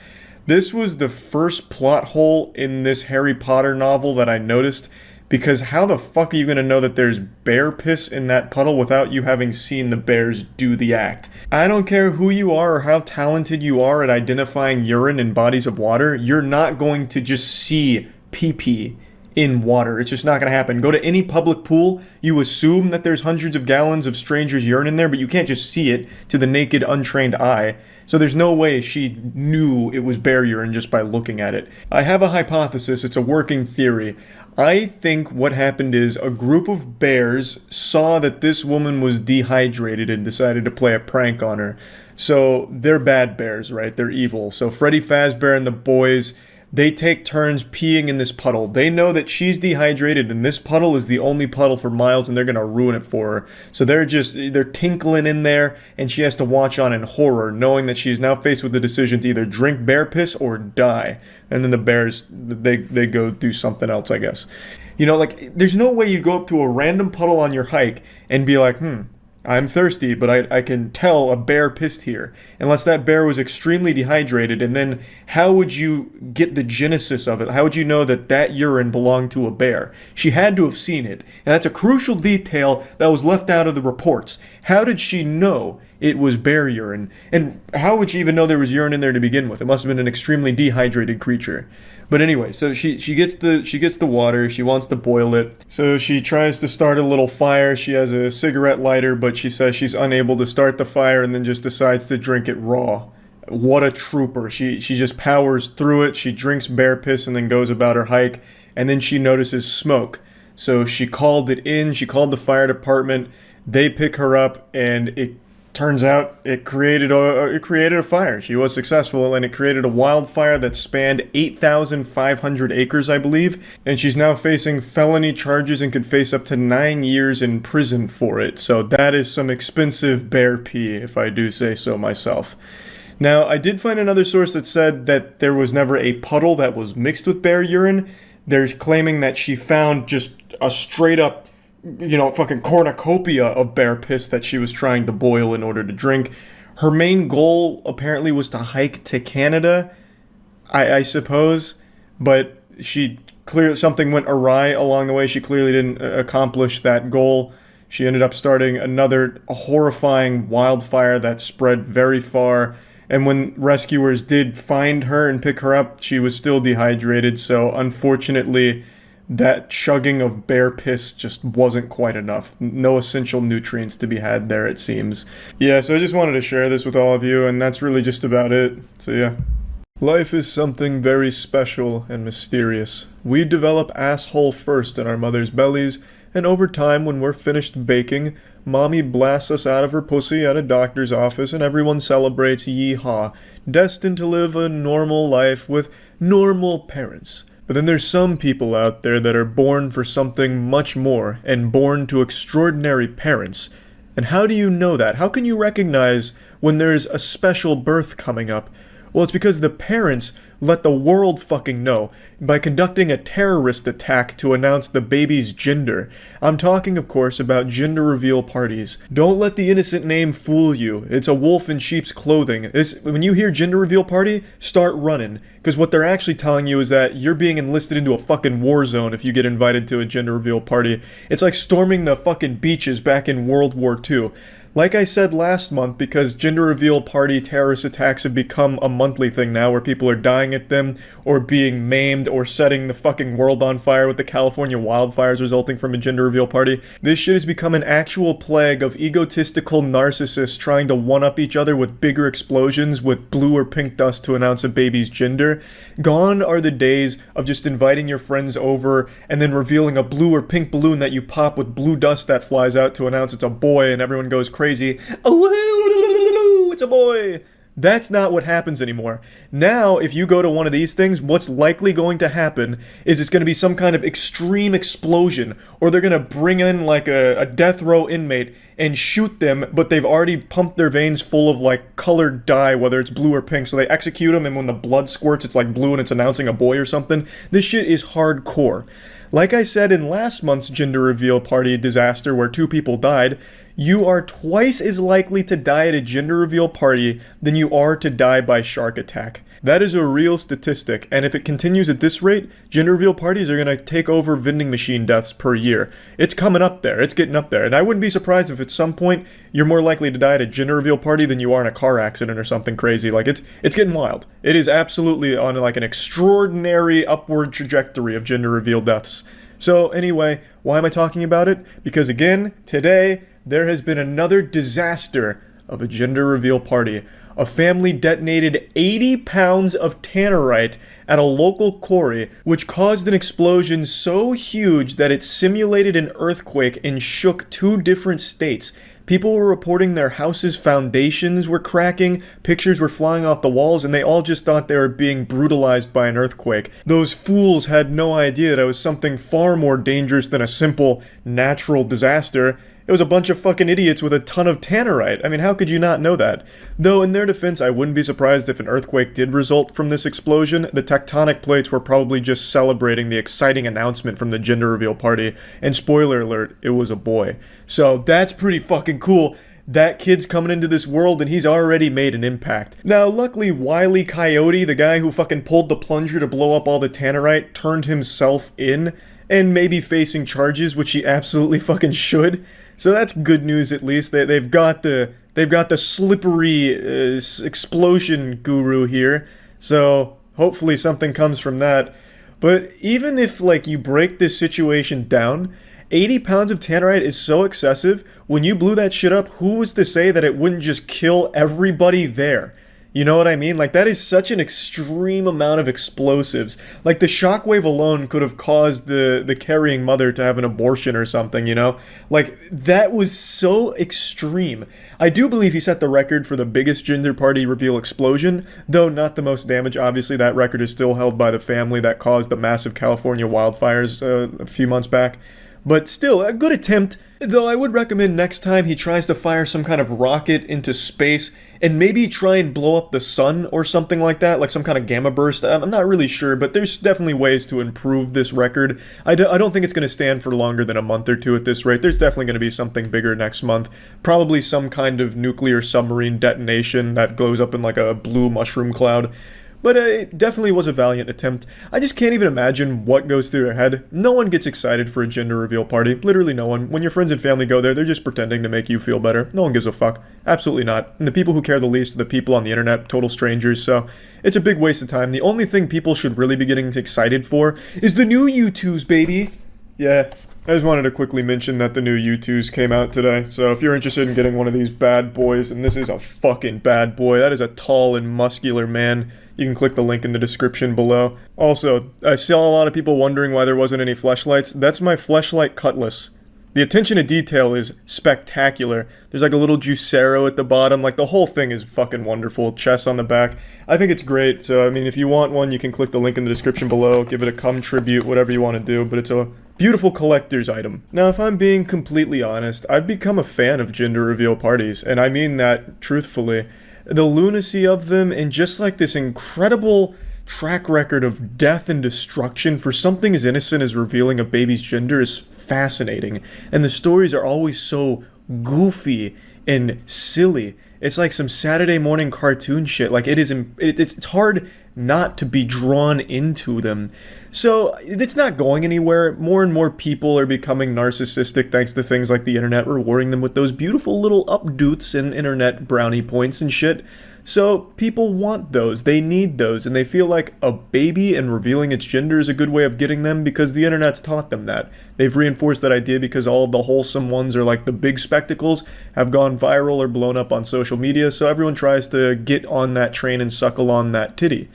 This was the first plot hole in this Harry Potter novel that I noticed, because how the fuck are you going to know that there's bear piss in that puddle without you having seen the bears do the act? I don't care who you are or how talented you are at identifying urine in bodies of water, you're not going to just see pee-pee in water. It's just not going to happen. Go to any public pool, you assume that there's hundreds of gallons of strangers' urine in there, but you can't just see it to the naked, untrained eye. So there's no way she knew it was bear urine just by looking at it. I have a hypothesis. It's a working theory. I think what happened is a group of bears saw that this woman was dehydrated and decided to play a prank on her. So they're bad bears, right? They're evil. So Freddy Fazbear and the boys, they take turns peeing in this puddle. They know that she's dehydrated and this puddle is the only puddle for miles, and they're going to ruin it for her. So they're tinkling in there, and she has to watch on in horror, knowing that she's now faced with the decision to either drink bear piss or die. And then the bears, they go do something else, I guess. You know, like, there's no way you go up to a random puddle on your hike and be like, I'm thirsty, but I can tell a bear pissed here. Unless that bear was extremely dehydrated, and then how would you get the genesis of it? How would you know that that urine belonged to a bear? She had to have seen it, and that's a crucial detail that was left out of the reports. How did she know it was bear urine? And how would she even know there was urine in there to begin with? It must have been an extremely dehydrated creature. But anyway, so she gets the water, she wants to boil it. So she tries to start a little fire. She has a cigarette lighter, but she says she's unable to start the fire and then just decides to drink it raw. What a trooper. She just powers through it. She drinks bear piss and then goes about her hike, and then she notices smoke. So she called it in, she called the fire department. They pick her up, and it turns out it created a fire. She was successful, and it created a wildfire that spanned 8,500 acres, I believe. And she's now facing felony charges and could face up to 9 years in prison for it. So that is some expensive bear pee, if I do say so myself. Now, I did find another source that said that there was never a puddle that was mixed with bear urine. They're claiming that she found just a straight up, fucking cornucopia of bear piss that she was trying to boil in order to drink. Her main goal apparently was to hike to Canada, I suppose, but something went awry along the way. She clearly didn't accomplish that goal. She ended up starting another horrifying wildfire that spread very far. And when rescuers did find her and pick her up, she was still dehydrated. So unfortunately, that chugging of bear piss just wasn't quite enough. No essential nutrients to be had there, it seems. Yeah, so I just wanted to share this with all of you, and that's really just about it. So yeah. Life is something very special and mysterious. We develop asshole first in our mother's bellies, and over time, when we're finished baking, Mommy blasts us out of her pussy at a doctor's office, and everyone celebrates yee-haw, destined to live a normal life with normal parents. But then there's some people out there that are born for something much more, and born to extraordinary parents. And how do you know that? How can you recognize when there's a special birth coming up? Well, it's because the parents let the world fucking know by conducting a terrorist attack to announce the baby's gender. I'm talking, of course, about gender reveal parties. Don't let the innocent name fool you. It's a wolf in sheep's clothing. When you hear gender reveal party, start running. Because what they're actually telling you is that you're being enlisted into a fucking war zone if you get invited to a gender reveal party. It's like storming the fucking beaches back in World War II. Like I said last month, because gender reveal party terrorist attacks have become a monthly thing now where people are dying at them, or being maimed, or setting the fucking world on fire with the California wildfires resulting from a gender reveal party. This shit has become an actual plague of egotistical narcissists trying to one-up each other with bigger explosions with blue or pink dust to announce a baby's gender. Gone are the days of just inviting your friends over and then revealing a blue or pink balloon that you pop with blue dust that flies out to announce it's a boy and everyone goes crazy. Oh, it's a boy. That's not what happens anymore. Now, if you go to one of these things, what's likely going to happen is it's going to be some kind of extreme explosion, or they're going to bring in like a death row inmate and shoot them, but they've already pumped their veins full of like colored dye, whether it's blue or pink, so they execute them, and when the blood squirts, it's like blue and it's announcing a boy or something. This shit is hardcore. Like I said in last month's gender reveal party disaster where 2 people died, you are twice as likely to die at a gender reveal party than you are to die by shark attack. That is a real statistic, and if it continues at this rate, gender reveal parties are going to take over vending machine deaths per year. It's coming up there. It's getting up there. And I wouldn't be surprised if at some point you're more likely to die at a gender reveal party than you are in a car accident or something crazy. Like, it's getting wild. It is absolutely on like an extraordinary upward trajectory of gender reveal deaths. So anyway, why am I talking about it? Because again, today, there has been another disaster of a gender reveal party. A family detonated 80 pounds of tannerite at a local quarry, which caused an explosion so huge that it simulated an earthquake and shook 2 different states. People were reporting their houses' foundations were cracking, pictures were flying off the walls, and they all just thought they were being brutalized by an earthquake. Those fools had no idea that it was something far more dangerous than a simple natural disaster. It was a bunch of fucking idiots with a ton of tannerite. I mean, how could you not know that? Though, in their defense, I wouldn't be surprised if an earthquake did result from this explosion. The tectonic plates were probably just celebrating the exciting announcement from the gender reveal party. And spoiler alert, it was a boy. So, that's pretty fucking cool. That kid's coming into this world and he's already made an impact. Now, luckily, Wile E. Coyote, the guy who fucking pulled the plunger to blow up all the tannerite, turned himself in and may be facing charges, which he absolutely fucking should. So that's good news at least. They've got the slippery explosion guru here. So hopefully something comes from that. But even if like you break this situation down, 80 pounds of tannerite is so excessive. When you blew that shit up, who was to say that it wouldn't just kill everybody there? You know what I mean? Like, that is such an extreme amount of explosives. Like, the shockwave alone could have caused the carrying mother to have an abortion or something, you know? Like, that was so extreme. I do believe he set the record for the biggest gender party reveal explosion, though not the most damage. Obviously, that record is still held by the family that caused the massive California wildfires a few months back. But still, a good attempt, though I would recommend next time he tries to fire some kind of rocket into space and maybe try and blow up the sun or something like that, like some kind of gamma burst. I'm not really sure, but there's definitely ways to improve this record. I don't think it's going to stand for longer than a month or two at this rate. There's definitely going to be something bigger next month. Probably some kind of nuclear submarine detonation that glows up in like a blue mushroom cloud. But it definitely was a valiant attempt. I just can't even imagine what goes through their head. No one gets excited for a gender reveal party. Literally no one. When your friends and family go there, they're just pretending to make you feel better. No one gives a fuck. Absolutely not. And the people who care the least are the people on the internet, total strangers, so it's a big waste of time. The only thing people should really be getting excited for is the new U2s, baby. Yeah, I just wanted to quickly mention that the new U2s came out today, so if you're interested in getting one of these bad boys, and this is a fucking bad boy, that is a tall and muscular man, you can click the link in the description below. Also, I saw a lot of people wondering why there wasn't any fleshlights. That's my fleshlight cutlass. The attention to detail is spectacular. There's like a little juicero at the bottom. Like, the whole thing is fucking wonderful. Chest on the back. I think it's great. So, I mean, if you want one, you can click the link in the description below. Give it a cum tribute, whatever you want to do. But it's a beautiful collector's item. Now, if I'm being completely honest, I've become a fan of gender reveal parties. And I mean that truthfully. the lunacy of them, and just like this incredible track record of death and destruction for something as innocent as revealing a baby's gender is fascinating. And the stories are always so goofy and silly. It's like some Saturday morning cartoon shit. Like it's hard not to be drawn into them. So it's not going anywhere. More and more people are becoming narcissistic thanks to things like the internet rewarding them with those beautiful little updoots and internet brownie points and shit. So people want those, they need those, and they feel like a baby and revealing its gender is a good way of getting them because the internet's taught them that. They've reinforced that idea because all of the wholesome ones or like the big spectacles have gone viral or blown up on social media, so everyone tries to get on that train and suckle on that titty.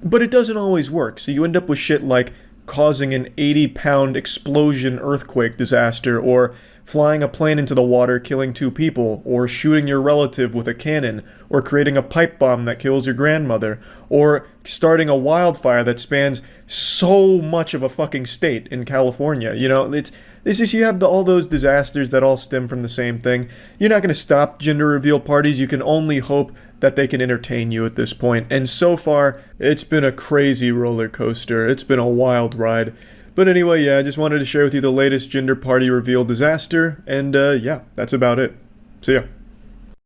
But it doesn't always work, so you end up with shit like causing an 80-pound explosion earthquake disaster, or flying a plane into the water killing 2 people, or shooting your relative with a cannon, or creating a pipe bomb that kills your grandmother, or starting a wildfire that spans so much of a fucking state in California. You know, it's just you have all those disasters that all stem from the same thing. You're not going to stop gender reveal parties. You can only hope that they can entertain you at this point. And so far, it's been a crazy roller coaster. It's been a wild ride. But anyway, yeah, I just wanted to share with you the latest gender party reveal disaster, and yeah, that's about it. See ya.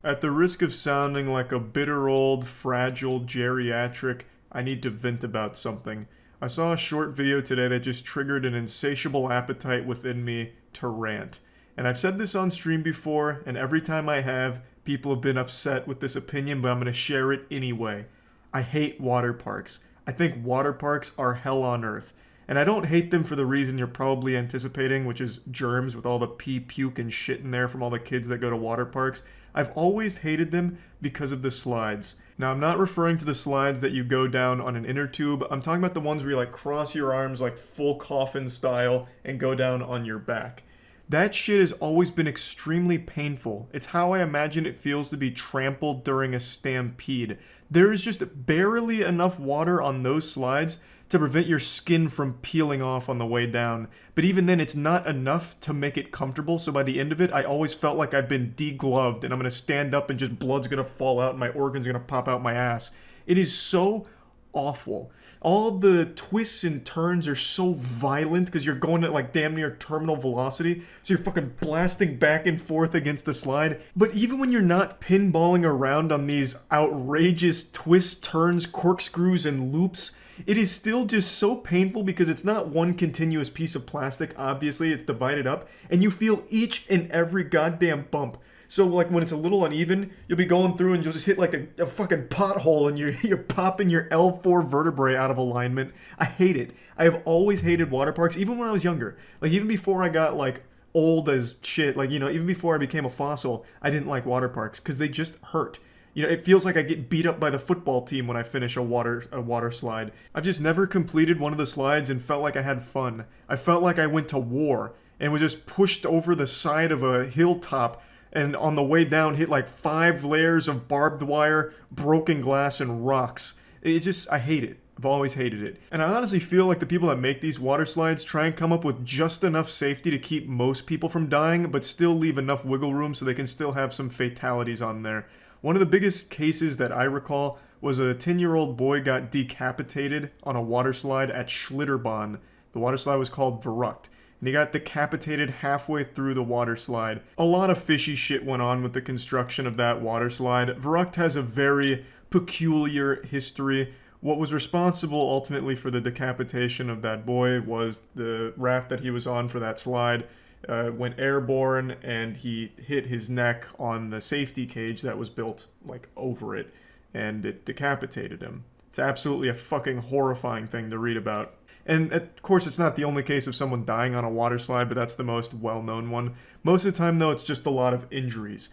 At the risk of sounding like a bitter old, fragile geriatric, I need to vent about something. I saw a short video today that just triggered an insatiable appetite within me to rant. And I've said this on stream before, and every time I have, people have been upset with this opinion, but I'm going to share it anyway. I hate water parks. I think water parks are hell on earth. And I don't hate them for the reason you're probably anticipating, which is germs with all the pee, puke, and shit in there from all the kids that go to water parks. I've always hated them because of the slides. Now, I'm not referring to the slides that you go down on an inner tube. I'm talking about the ones where you like cross your arms like full coffin style and go down on your back. That shit has always been extremely painful. It's how I imagine it feels to be trampled during a stampede. There is just barely enough water on those slides to prevent your skin from peeling off on the way down. But even then, it's not enough to make it comfortable, so by the end of it, I always felt like I've been degloved, and I'm gonna stand up and just blood's gonna fall out and my organs are gonna pop out my ass. It is so awful. All the twists and turns are so violent because you're going at like damn near terminal velocity, so you're fucking blasting back and forth against the slide. But even when you're not pinballing around on these outrageous twists, turns, corkscrews, and loops, it is still just so painful because it's not one continuous piece of plastic, obviously, it's divided up, and you feel each and every goddamn bump. So, like, when it's a little uneven, you'll be going through and you'll just hit, like, a fucking pothole and you're popping your L4 vertebrae out of alignment. I hate it. I have always hated water parks, even when I was younger. Like, even before I got, like, old as shit, like, you know, even before I became a fossil, I didn't like water parks because they just hurt. You know, it feels like I get beat up by the football team when I finish a water slide. I've just never completed one of the slides and felt like I had fun. I felt like I went to war and was just pushed over the side of a hilltop and on the way down hit like 5 layers of barbed wire, broken glass, and rocks. I hate it. I've always hated it. And I honestly feel like the people that make these water slides try and come up with just enough safety to keep most people from dying, but still leave enough wiggle room so they can still have some fatalities on there. One of the biggest cases that I recall was a 10-year-old boy got decapitated on a water slide at Schlitterbahn. The water slide was called Verrückt, and he got decapitated halfway through the water slide. A lot of fishy shit went on with the construction of that water slide. Verrückt has a very peculiar history. What was responsible ultimately for the decapitation of that boy was the raft that he was on for that slide. Went airborne and he hit his neck on the safety cage that was built like over it, and it decapitated him. It's absolutely a fucking horrifying thing to read about. And of course it's not the only case of someone dying on a water slide, but that's the most well-known one. Most of the time though, it's just a lot of injuries.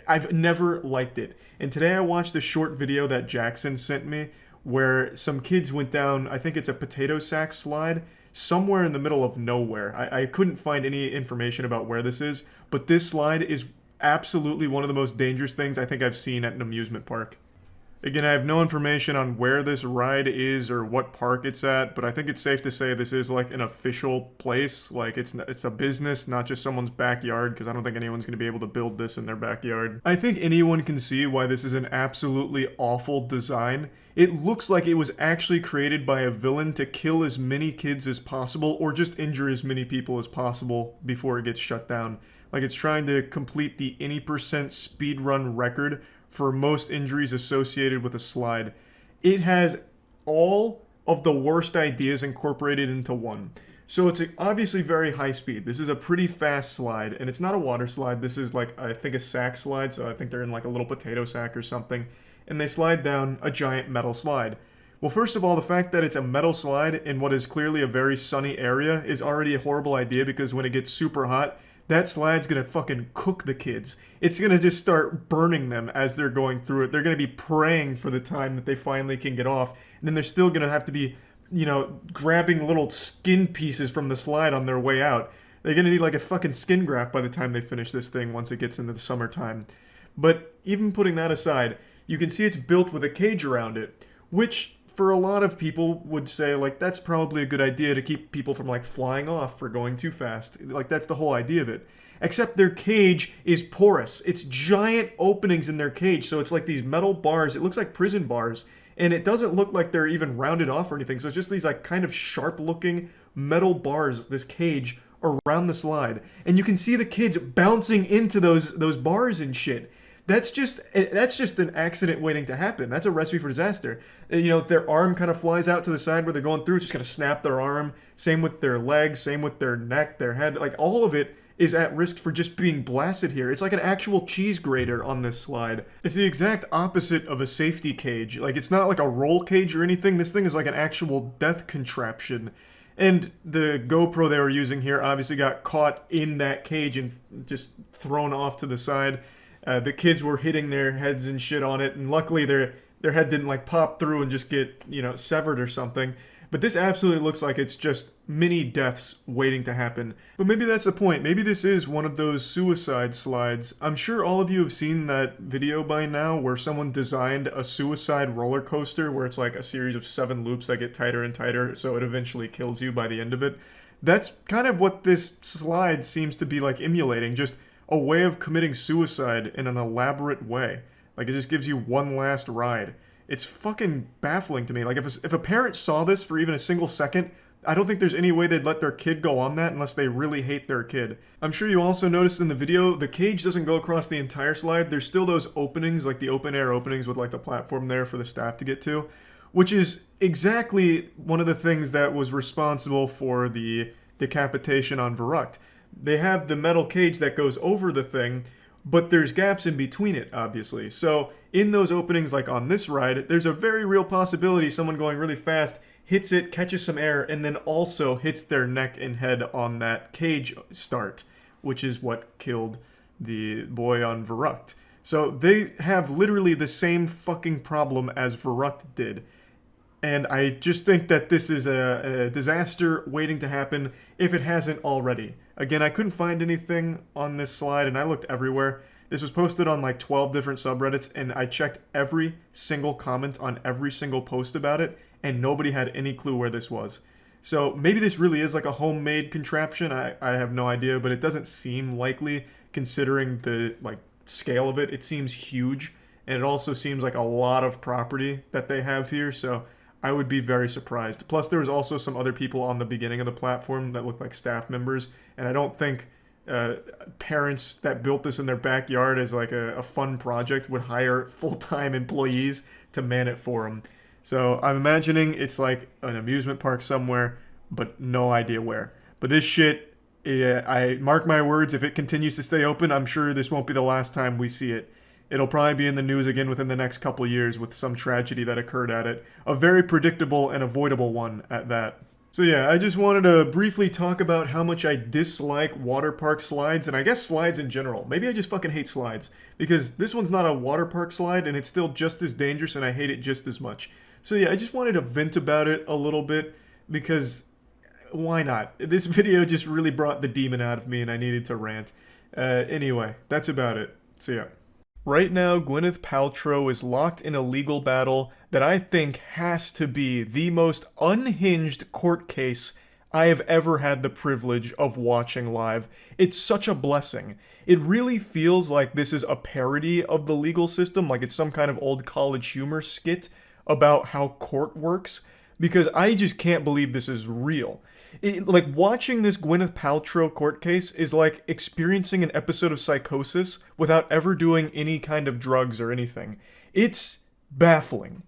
I've never liked it. And today I watched a short video that Jackson sent me where some kids went down, I think it's a potato sack slide, somewhere in the middle of nowhere. I couldn't find any information about where this is, but this slide is absolutely one of the most dangerous things I think I've seen at an amusement park. Again, I have no information on where this ride is or what park it's at, but I think it's safe to say this is like an official place. Like it's a business, not just someone's backyard, because I don't think anyone's going to be able to build this in their backyard. I think anyone can see why this is an absolutely awful design. It looks like it was actually created by a villain to kill as many kids as possible or just injure as many people as possible before it gets shut down. Like it's trying to complete the any percent speedrun record for most injuries associated with a slide. It has all of the worst ideas incorporated into one. So it's obviously very high speed. This is a pretty fast slide, and it's not a water slide. This is like, I think, a sack slide, so I think they're in like a little potato sack or something, and they slide down a giant metal slide. Well, first of all, the fact that it's a metal slide in what is clearly a very sunny area is already a horrible idea, because when it gets super hot, that slide's gonna fucking cook the kids. It's gonna just start burning them as they're going through it. They're gonna be praying for the time that they finally can get off. And then they're still gonna have to be, you know, grabbing little skin pieces from the slide on their way out. They're gonna need like a fucking skin graft by the time they finish this thing once it gets into the summertime. But even putting that aside, you can see it's built with a cage around it, which for a lot of people would say, like, that's probably a good idea to keep people from, like, flying off for going too fast. Like, that's the whole idea of it. Except their cage is porous. It's giant openings in their cage, so it's like these metal bars. It looks like prison bars, and it doesn't look like they're even rounded off or anything, so it's just these, like, kind of sharp-looking metal bars, this cage, around the slide. And you can see the kids bouncing into those bars and shit. That's just an accident waiting to happen. That's a recipe for disaster. You know, their arm kind of flies out to the side where they're going through. It's just going to snap their arm. Same with their legs. Same with their neck, their head. Like, all of it is at risk for just being blasted here. It's like an actual cheese grater on this slide. It's the exact opposite of a safety cage. Like, it's not like a roll cage or anything. This thing is like an actual death contraption. And the GoPro they were using here obviously got caught in that cage and just thrown off to the side. The kids were hitting their heads and shit on it, and luckily their head didn't like pop through and just get, you know, severed or something. But this absolutely looks like it's just mini deaths waiting to happen. But maybe that's the point. Maybe this is one of those suicide slides. I'm sure all of you have seen that video by now where someone designed a suicide roller coaster where it's like a series of 7 loops that get tighter and tighter, so it eventually kills you by the end of it. That's kind of what this slide seems to be like emulating, just a way of committing suicide in an elaborate way. Like, it just gives you one last ride. It's fucking baffling to me. Like, if a parent saw this for even a single second, I don't think there's any way they'd let their kid go on that unless they really hate their kid. I'm sure you also noticed in the video, the cage doesn't go across the entire slide. There's still those openings, like the open air openings with like the platform there for the staff to get to, which is exactly one of the things that was responsible for the decapitation on Verrucht. They have the metal cage that goes over the thing, but there's gaps in between it, obviously. So in those openings, like on this ride, there's a very real possibility someone going really fast hits it, catches some air, and then also hits their neck and head on that cage start, which is what killed the boy on Verrucht. So they have literally the same fucking problem as Verrucht did. And I just think that this is a disaster waiting to happen if it hasn't already. Again, I couldn't find anything on this slide, and I looked everywhere. This was posted on like 12 different subreddits, and I checked every single comment on every single post about it, and nobody had any clue where this was. So maybe this really is like a homemade contraption. I have no idea, but it doesn't seem likely considering the like scale of it. It seems huge, and it also seems like a lot of property that they have here, so I would be very surprised. Plus, there was also some other people on the beginning of the platform that looked like staff members, and I don't think parents that built this in their backyard as like a fun project would hire full-time employees to man it for them. So I'm imagining it's like an amusement park somewhere, but no idea where. But this shit, I mark my words, if it continues to stay open, I'm sure this won't be the last time we see it. It'll probably be in the news again within the next couple years with some tragedy that occurred at it. A very predictable and avoidable one at that. So yeah, I just wanted to briefly talk about how much I dislike water park slides, and I guess slides in general. Maybe I just fucking hate slides, because this one's not a water park slide, and it's still just as dangerous, and I hate it just as much. So yeah, I just wanted to vent about it a little bit, because why not? This video just really brought the demon out of me, and I needed to rant. Anyway, that's about it. See ya. Right now, Gwyneth Paltrow is locked in a legal battle that I think has to be the most unhinged court case I have ever had the privilege of watching live. It's such a blessing. It really feels like this is a parody of the legal system, like it's some kind of old college humor skit about how court works, because I just can't believe this is real. Like, watching this Gwyneth Paltrow court case is like experiencing an episode of Psychosis without ever doing any kind of drugs or anything. It's baffling.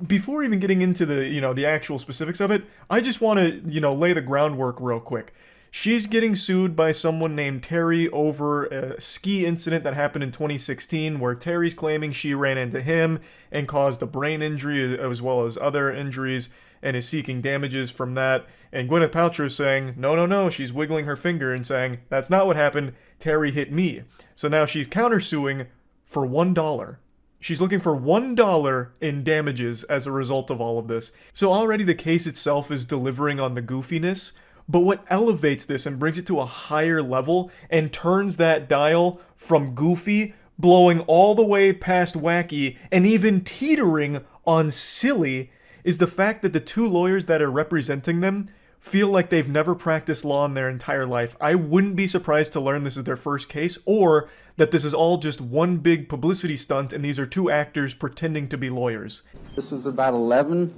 Before even getting into the actual specifics of it, I just want to, lay the groundwork real quick. She's getting sued by someone named Terry over a ski incident that happened in 2016 where Terry's claiming she ran into him and caused a brain injury as well as other injuries and is seeking damages from that. And Gwyneth Paltrow is saying, no, she's wiggling her finger and saying, that's not what happened, Terry hit me. So now she's countersuing for $1. She's looking for $1 in damages as a result of all of this. So already the case itself is delivering on the goofiness, but what elevates this and brings it to a higher level and turns that dial from goofy, blowing all the way past wacky, and even teetering on silly, is the fact that the two lawyers that are representing them feel like they've never practiced law in their entire life. I wouldn't be surprised to learn this is their first case, or that this is all just one big publicity stunt and these are two actors pretending to be lawyers. This is about 11.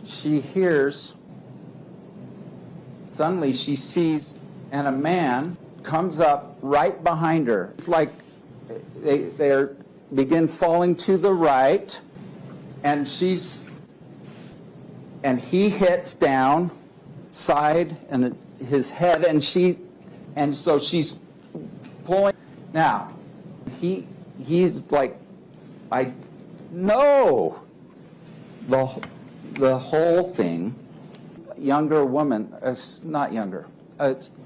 She hears, suddenly she sees, and a man comes up right behind her. It's like they begin falling to the right, and he hits down side and his head, and so she's pulling. Now he's like, I know the whole thing. Younger woman, not younger,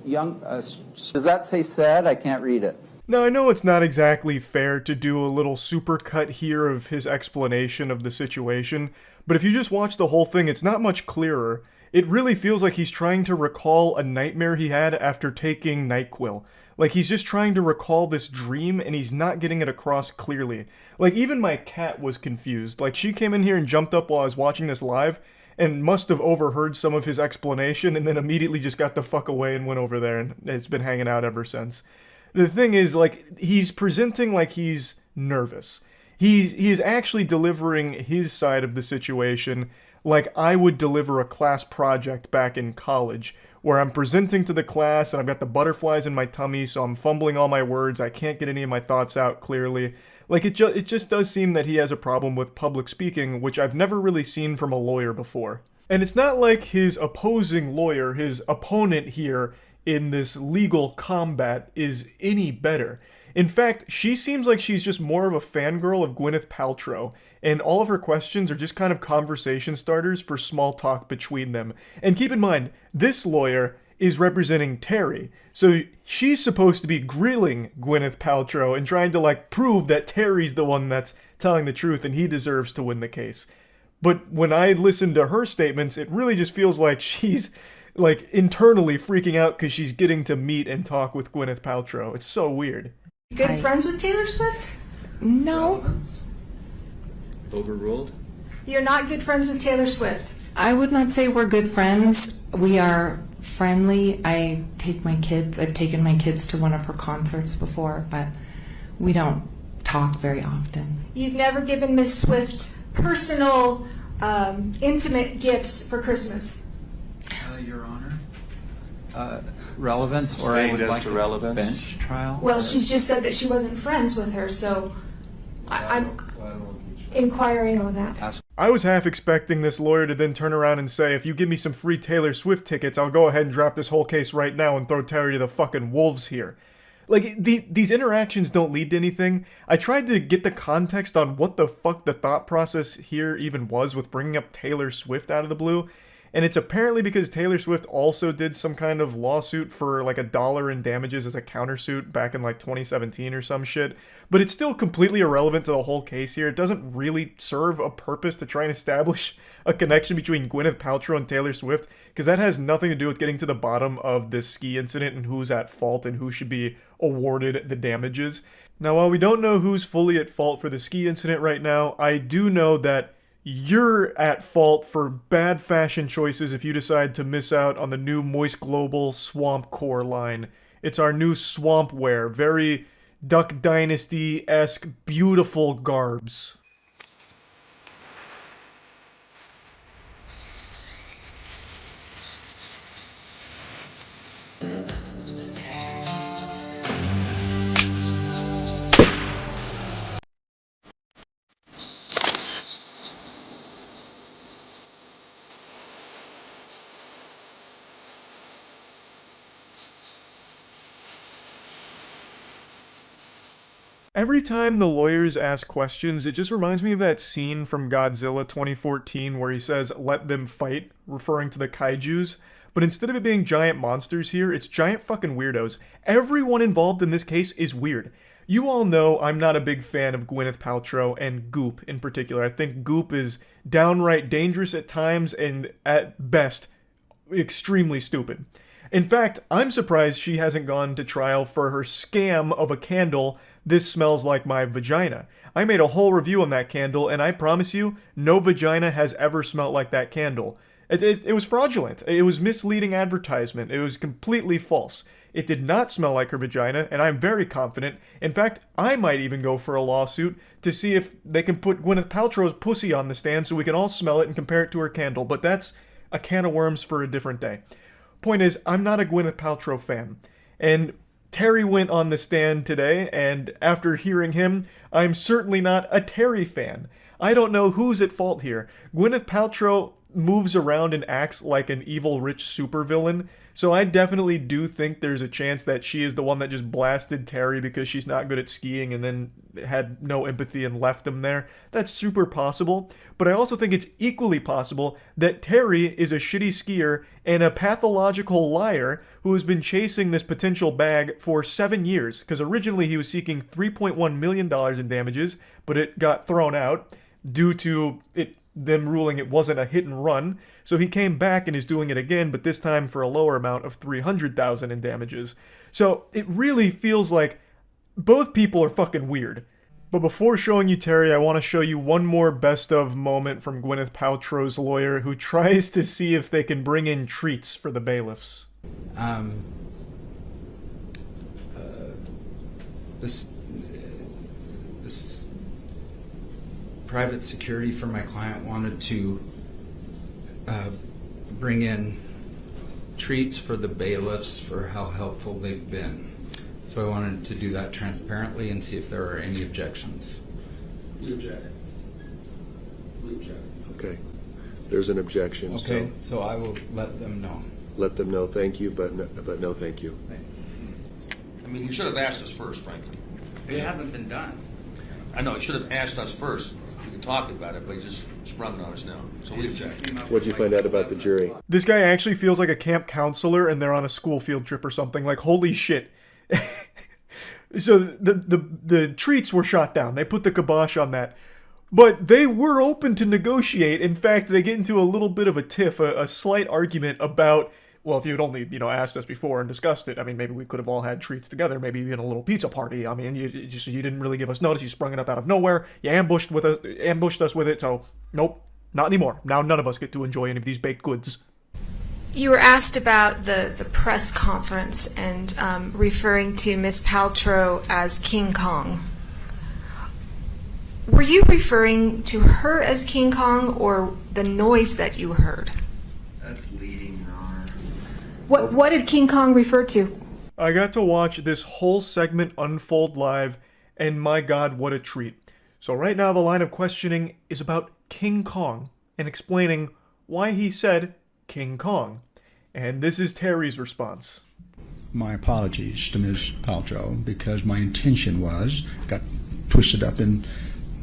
young. Does that say said? I can't read it. Now, I know it's not exactly fair to do a little supercut here of his explanation of the situation, but if you just watch the whole thing, it's not much clearer. It really feels like he's trying to recall a nightmare he had after taking NyQuil. Like, he's just trying to recall this dream, and he's not getting it across clearly. Like, even my cat was confused. Like, she came in here and jumped up while I was watching this live, and must have overheard some of his explanation, and then immediately just got the fuck away and went over there, and it's been hanging out ever since. The thing is, like, he's presenting like he's nervous. He's actually delivering his side of the situation like I would deliver a class project back in college, where I'm presenting to the class and I've got the butterflies in my tummy, so I'm fumbling all my words, I can't get any of my thoughts out clearly. Like, it just does seem that he has a problem with public speaking, which I've never really seen from a lawyer before. And it's not like his opposing lawyer, his opponent here, in this legal combat is any better. In fact, she seems like she's just more of a fangirl of Gwyneth Paltrow, and all of her questions are just kind of conversation starters for small talk between them. And keep in mind, this lawyer is representing Terry, so she's supposed to be grilling Gwyneth Paltrow and trying to, like, prove that Terry's the one that's telling the truth and he deserves to win the case. But when I listen to her statements, it really just feels like she's, like, internally freaking out because she's getting to meet and talk with Gwyneth Paltrow. It's so weird. Good friends with Taylor Swift? No, Overruled? You're not good friends with Taylor Swift. I would not say we're good friends. We are friendly. I've taken my kids to one of her concerts before, but we don't talk very often. You've never given Miss Swift personal, intimate gifts for Christmas. Your Honor, relevance, or I Staying would just like to a relevance. bench trial. Well, she's just said that she wasn't friends with her, so I'm inquiring on that. I was half expecting this lawyer to then turn around and say, if you give me some free Taylor Swift tickets, I'll go ahead and drop this whole case right now and throw Terry to the fucking wolves here. Like, these interactions don't lead to anything. I tried to get the context on what the fuck the thought process here even was with bringing up Taylor Swift out of the blue, And it's apparently because Taylor Swift also did some kind of lawsuit for like $1 in damages as a countersuit back in like 2017 or some shit. But it's still completely irrelevant to the whole case here. It doesn't really serve a purpose to try and establish a connection between Gwyneth Paltrow and Taylor Swift, because that has nothing to do with getting to the bottom of this ski incident and who's at fault and who should be awarded the damages. Now, while we don't know who's fully at fault for the ski incident right now, I do know that you're at fault for bad fashion choices if you decide to miss out on the new Moist Global Swamp Core line. It's our new swamp wear, very Duck Dynasty-esque, beautiful garbs. Every time the lawyers ask questions, it just reminds me of that scene from Godzilla 2014 where he says, "Let them fight," referring to the kaijus. But instead of it being giant monsters here, it's giant fucking weirdos. Everyone involved in this case is weird. You all know I'm not a big fan of Gwyneth Paltrow and Goop in particular. I think Goop is downright dangerous at times and at best extremely stupid. In fact, I'm surprised she hasn't gone to trial for her scam of a candle, "This Smells Like My Vagina." I made a whole review on that candle, and I promise you, no vagina has ever smelled like that candle. It was fraudulent. It was misleading advertisement. It was completely false. It did not smell like her vagina, and I'm very confident. In fact, I might even go for a lawsuit to see if they can put Gwyneth Paltrow's pussy on the stand so we can all smell it and compare it to her candle. But that's a can of worms for a different day. Point is, I'm not a Gwyneth Paltrow fan. And Terry went on the stand today, and after hearing him, I'm certainly not a Terry fan. I don't know who's at fault here. Gwyneth Paltrow moves around and acts like an evil rich supervillain, so I definitely do think there's a chance that she is the one that just blasted Terry because she's not good at skiing and then had no empathy and left him there. That's super possible, but I also think it's equally possible that Terry is a shitty skier and a pathological liar who has been chasing this potential bag for 7 years, because originally he was seeking $3.1 million in damages, but it got thrown out due to them ruling it wasn't a hit and run. So he came back and is doing it again, but this time for a lower amount of $300,000 in damages. So it really feels like both people are fucking weird. But before showing you Terry, I want to show you one more best of moment from Gwyneth Paltrow's lawyer, who tries to see if they can bring in treats for the bailiffs. This private security for my client wanted to bring in treats for the bailiffs for how helpful they've been. So I wanted to do that transparently and see if there are any objections. We object. We object. Okay. There's an objection. Okay, so I will let them know. Let them know thank you, but no thank you. I mean, he should have asked us first, frankly. It hasn't been done. I know, he should have asked us first. We could talk about it, but he just sprung it on us now. So we object. What'd you find out about the jury? This guy actually feels like a camp counselor and they're on a school field trip or something. Like, holy shit. So the treats were shot down. They put the kibosh on that. But they were open to negotiate. In fact, they get into a little bit of a tiff, a slight argument about, well, if you had only, asked us before and discussed it, I mean, maybe we could have all had treats together, maybe even a little pizza party. I mean, you didn't really give us notice. You sprung it up out of nowhere. You ambushed us with it. So, nope, not anymore. Now none of us get to enjoy any of these baked goods. You were asked about the press conference and referring to Miss Paltrow as King Kong. Were you referring to her as King Kong or the noise that you heard? That's leading, Your Honor. What did King Kong refer to? I got to watch this whole segment unfold live, and my god, what a treat. So right now the line of questioning is about King Kong and explaining why he said King Kong. And this is Terry's response. My apologies to Ms. Paltrow, because my intention got twisted up in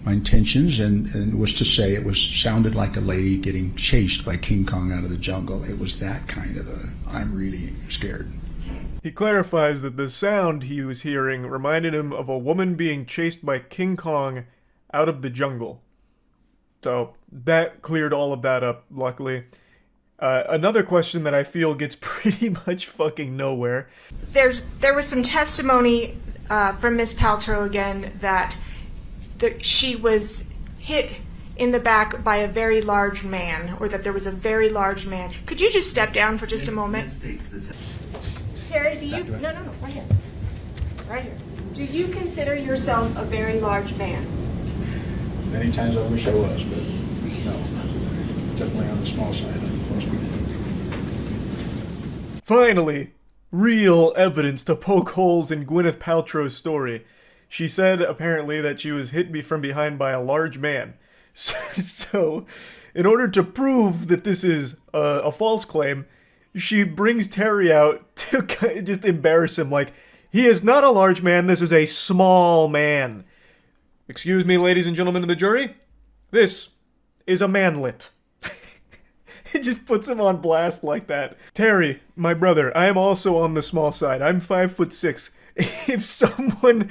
my intentions, and was to say it sounded like a lady getting chased by King Kong out of the jungle. It was that kind of I'm really scared. He clarifies that the sound he was hearing reminded him of a woman being chased by King Kong out of the jungle. So that cleared all of that up, luckily. Another question that I feel gets pretty much fucking nowhere. There was some testimony from Miss Paltrow again that she was hit in the back by a very large man, or that there was a very large man. Could you just step down for just a moment? Terry, do you... No, right here. Right here. Do you consider yourself a very large man? Many times I wish I was, but no. Definitely on the small side of most people. Finally, real evidence to poke holes in Gwyneth Paltrow's story. She said, apparently, that she was hit from behind by a large man. So, in order to prove that this is a false claim, she brings Terry out to just embarrass him, like, he is not a large man, this is a small man. Excuse me, ladies and gentlemen of the jury, this is a manlet. It just puts him on blast like that. Terry, my brother, I am also on the small side. I'm 5'6". If someone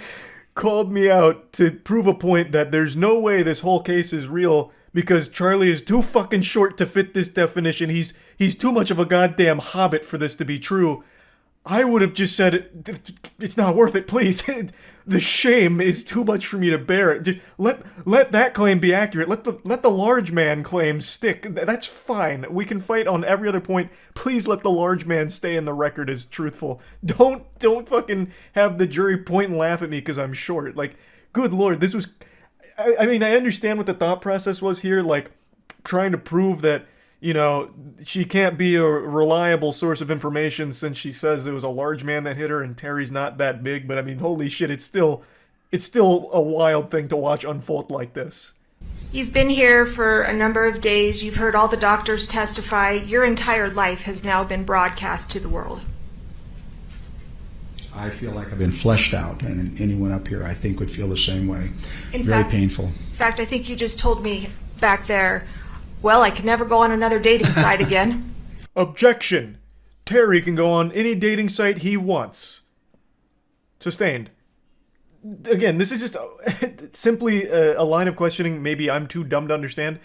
called me out to prove a point that there's no way this whole case is real because Charlie is too fucking short to fit this definition, he's too much of a goddamn hobbit for this to be true, I would have just said, it's not worth it, please. The shame is too much for me to bear. Just let that claim be accurate. Let the large man claim stick. That's fine. We can fight on every other point. Please let the large man stay in the record as truthful. Don't fucking have the jury point and laugh at me because I'm short. Like, good lord, this was... I mean, I understand what the thought process was here, like, trying to prove that, you know, she can't be a reliable source of information since she says it was a large man that hit her and Terry's not that big, but I mean, holy shit, it's still a wild thing to watch unfold like this. You've been here for a number of days, you've heard all the doctors testify, your entire life has now been broadcast to the world. I feel like I've been fleshed out, and anyone up here I think would feel the same way. Very painful. In fact, I think you just told me back there, well, I could never go on another dating site again. Objection! Terry can go on any dating site he wants. Sustained. Again, this is just simply a line of questioning maybe I'm too dumb to understand.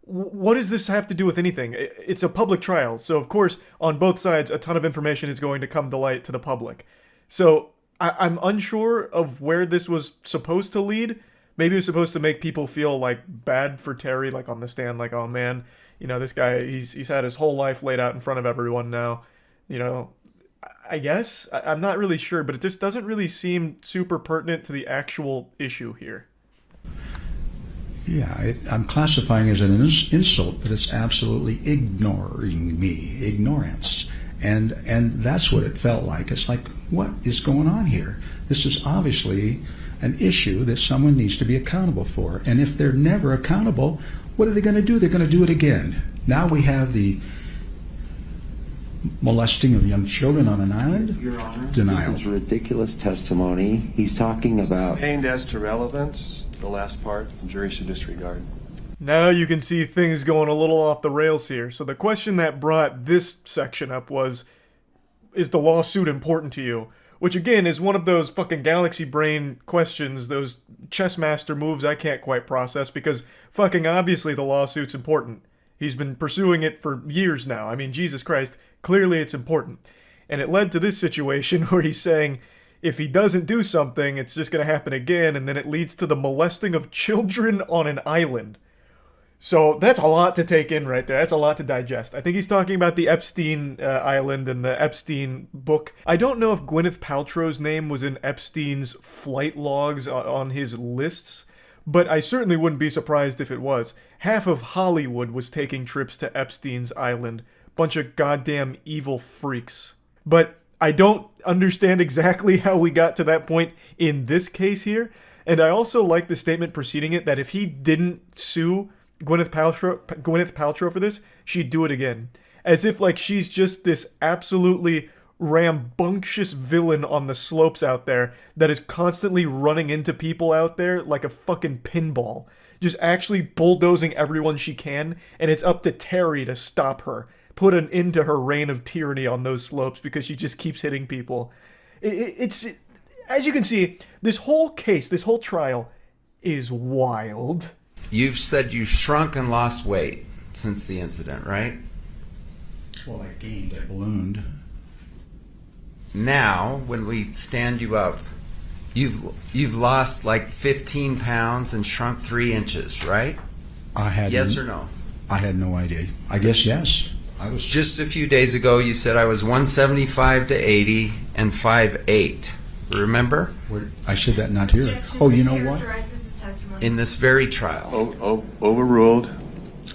What does this have to do with anything? It's a public trial, so of course, on both sides, a ton of information is going to come to light to the public. So, I'm unsure of where this was supposed to lead. Maybe it was supposed to make people feel, like, bad for Terry, like, on the stand, like, oh, man, you know, this guy, he's had his whole life laid out in front of everyone now, you know, I guess? I'm not really sure, but it just doesn't really seem super pertinent to the actual issue here. Yeah, I'm classifying it as an insult, but it's absolutely ignoring me, ignorance. And that's what it felt like. It's like, what is going on here? This is obviously an issue that someone needs to be accountable for. And if they're never accountable, what are they going to do? They're going to do it again. Now we have the molesting of young children on an island. Your Honor, denial. This is ridiculous testimony. He's talking about... Sustained as to relevance, the last part, the jury should disregard. Now you can see things going a little off the rails here. So the question that brought this section up was, is the lawsuit important to you? Which again is one of those fucking galaxy brain questions, those chess master moves I can't quite process, because fucking obviously the lawsuit's important. He's been pursuing it for years now. I mean, Jesus Christ, clearly it's important. And it led to this situation where he's saying if he doesn't do something, it's just going to happen again, and then it leads to the molesting of children on an island. So that's a lot to take in right there. That's a lot to digest. I think he's talking about the Epstein Island and the Epstein book. I don't know if Gwyneth Paltrow's name was in Epstein's flight logs on his lists, but I certainly wouldn't be surprised if it was. Half of Hollywood was taking trips to Epstein's Island. Bunch of goddamn evil freaks. But I don't understand exactly how we got to that point in this case here. And I also like the statement preceding it that if he didn't sue Gwyneth Paltrow for this, she'd do it again. As if like she's just this absolutely rambunctious villain on the slopes out there that is constantly running into people out there like a fucking pinball. Just actually bulldozing everyone she can, and it's up to Terry to stop her. Put an end to her reign of tyranny on those slopes because she just keeps hitting people. It's as you can see, this whole case, this whole trial is wild. You've said you've shrunk and lost weight since the incident, right? Well, I gained, I ballooned. Now, when we stand you up, you've lost like 15 pounds and shrunk 3 inches, right? Yes or no? I had no idea. I guess yes. I was just a few days ago. You said I was 175 to 80 and 5'8". Remember? I said that not here. Oh, you know what? In this very trial. Overruled.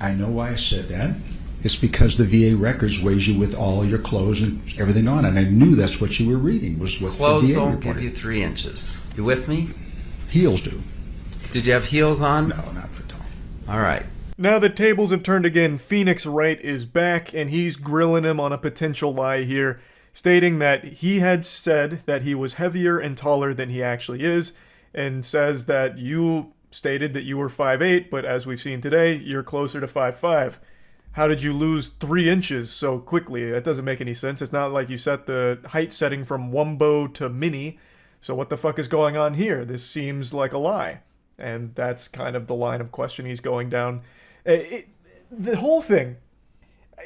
I know why I said that. It's because the VA records weighs you with all your clothes and everything on, and I knew that's what you were reading was what clothes the VA don't reported. give you 3 inches. You with me? Heels do. Did you have heels on? No, not at all. All right. Now the tables have turned again. Phoenix Wright is back, and he's grilling him on a potential lie here, stating that he had said that he was heavier and taller than he actually is, and says that you stated that you were 5'8", but as we've seen today, you're closer to 5'5". How did you lose 3 inches so quickly? That doesn't make any sense. It's not like you set the height setting from wumbo to mini, so what the fuck is going on here? This seems like a lie. And that's kind of the line of question he's going down. The whole thing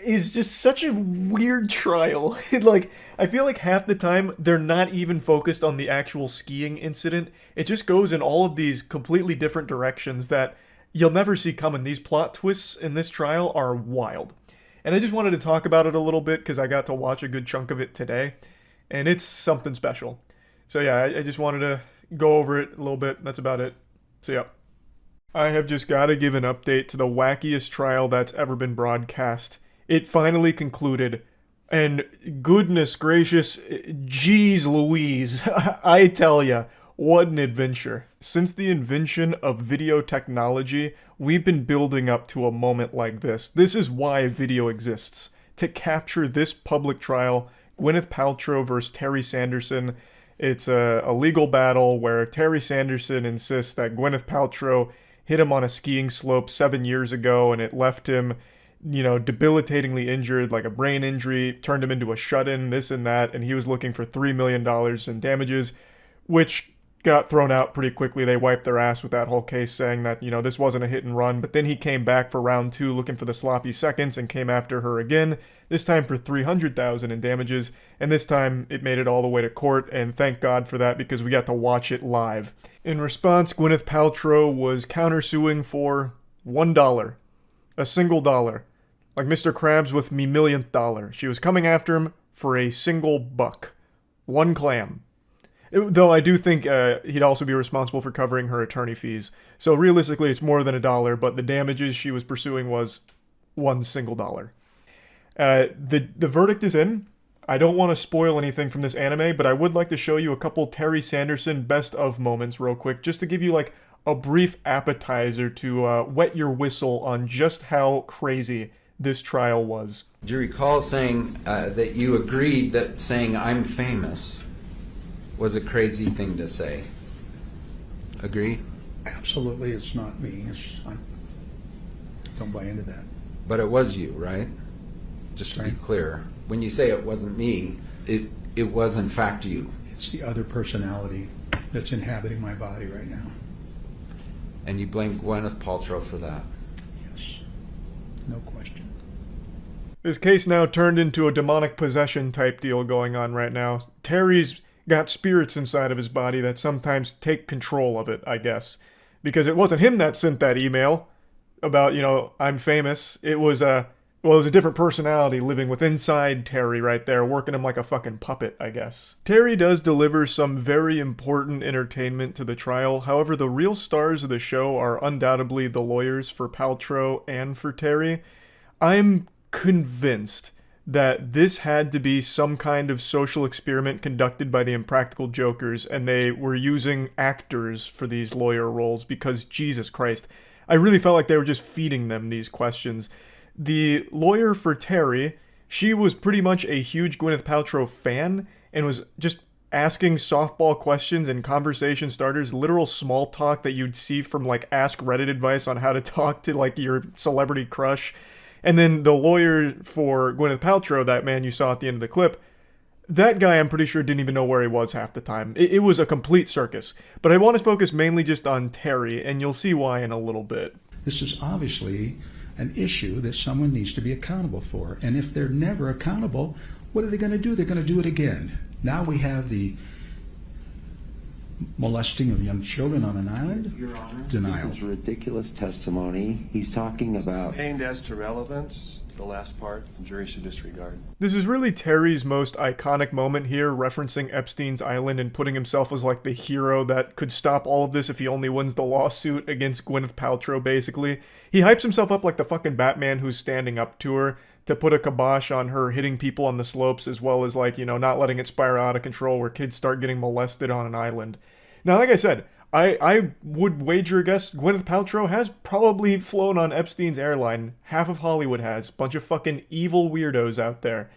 is just such a weird trial. I feel like half the time they're not even focused on the actual skiing incident. It just goes in all of these completely different directions that you'll never see coming. These plot twists in this trial are wild. And I just wanted to talk about it a little bit because I got to watch a good chunk of it today. And it's something special. So yeah, I just wanted to go over it a little bit. That's about it. So yeah. I have just got to give an update to the wackiest trial that's ever been broadcast. It finally concluded. And goodness gracious, geez Louise, I tell ya, what an adventure. Since the invention of video technology, we've been building up to a moment like this. This is why video exists. To capture this public trial, Gwyneth Paltrow versus Terry Sanderson. It's a legal battle where Terry Sanderson insists that Gwyneth Paltrow hit him on a skiing slope 7 years ago and it left him, debilitatingly injured, like a brain injury, turned him into a shut-in, this and that, and he was looking for $3 million in damages, which got thrown out pretty quickly. They wiped their ass with that whole case, saying that, this wasn't a hit and run. But then he came back for round 2 looking for the sloppy seconds and came after her again, this time for $300,000 in damages. And this time it made it all the way to court, and thank God for that because we got to watch it live. In response, Gwyneth Paltrow was countersuing for $1. A single dollar. Like Mr. Krabs with me millionth dollar. She was coming after him for a single buck. 1 clam. Though I do think he'd also be responsible for covering her attorney fees. So realistically, it's more than $1, but the damages she was pursuing was $1 single dollar. The verdict is in. I don't want to spoil anything from this anime, but I would like to show you a couple Terry Sanderson best of moments real quick, just to give you like a brief appetizer to wet your whistle on just how crazy this trial was. Do you recall saying that you agreed that saying I'm famous was a crazy thing to say? Agree? Absolutely, it's not me. I don't buy into that. But it was you, right? Just to be clear. When you say it wasn't me, it was in fact you. It's the other personality that's inhabiting my body right now. And you blame Gwyneth Paltrow for that? Yes. No question. This case now turned into a demonic possession type deal going on right now. Terry's got spirits inside of his body that sometimes take control of it, I guess. Because it wasn't him that sent that email about, I'm famous. It was a different personality living with inside Terry right there, working him like a fucking puppet, I guess. Terry does deliver some very important entertainment to the trial. However, the real stars of the show are undoubtedly the lawyers for Paltrow and for Terry. I'm convinced that this had to be some kind of social experiment conducted by the Impractical Jokers, and they were using actors for these lawyer roles because, Jesus Christ, I really felt like they were just feeding them these questions. The lawyer for Terry she was pretty much a huge Gwyneth Paltrow fan and was just asking softball questions and conversation starters, literal small talk that you'd see from like Ask Reddit advice on how to talk to like your celebrity crush. And then the lawyer for Gwyneth Paltrow, that man you saw at the end of the clip, that guy I'm pretty sure didn't even know where he was half the time. It was a complete circus. But I want to focus mainly just on Terry, and you'll see why in a little bit. This is obviously an issue that someone needs to be accountable for. And if they're never accountable, what are they going to do? They're going to do it again. Now we have the molesting of young children on an island. Your Honor, Denial. this is ridiculous testimony. He's talking about... Sustained as to relevance, the last part, the jury should disregard. This is really Terry's most iconic moment here, referencing Epstein's Island and putting himself as like the hero that could stop all of this if he only wins the lawsuit against Gwyneth Paltrow, basically. He hypes himself up like the fucking Batman who's standing up to her to put a kibosh on her hitting people on the slopes, as well as like, you know, not letting it spiral out of control where kids start getting molested on an island. Now, like I said, I would wager a guess Gwyneth Paltrow has probably flown on Epstein's airline. Half of Hollywood has. Bunch of fucking evil weirdos out there.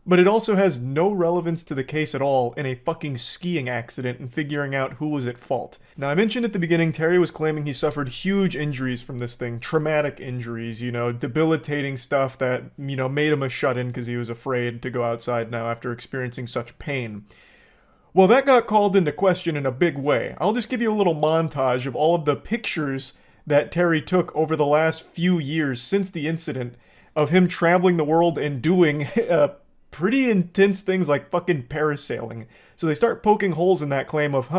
But it also has no relevance to the case at all in a fucking skiing accident and figuring out who was at fault. Now, I mentioned at the beginning, Terry was claiming he suffered huge injuries from this thing. Traumatic injuries, you know, debilitating stuff that, you know, made him a shut-in because he was afraid to go outside now after experiencing such pain. Well, that got called into question in a big way. I'll just give you a little montage of all of the pictures that Terry took over the last few years since the incident of him traveling the world and doing pretty intense things like fucking parasailing. So they start poking holes in that claim of,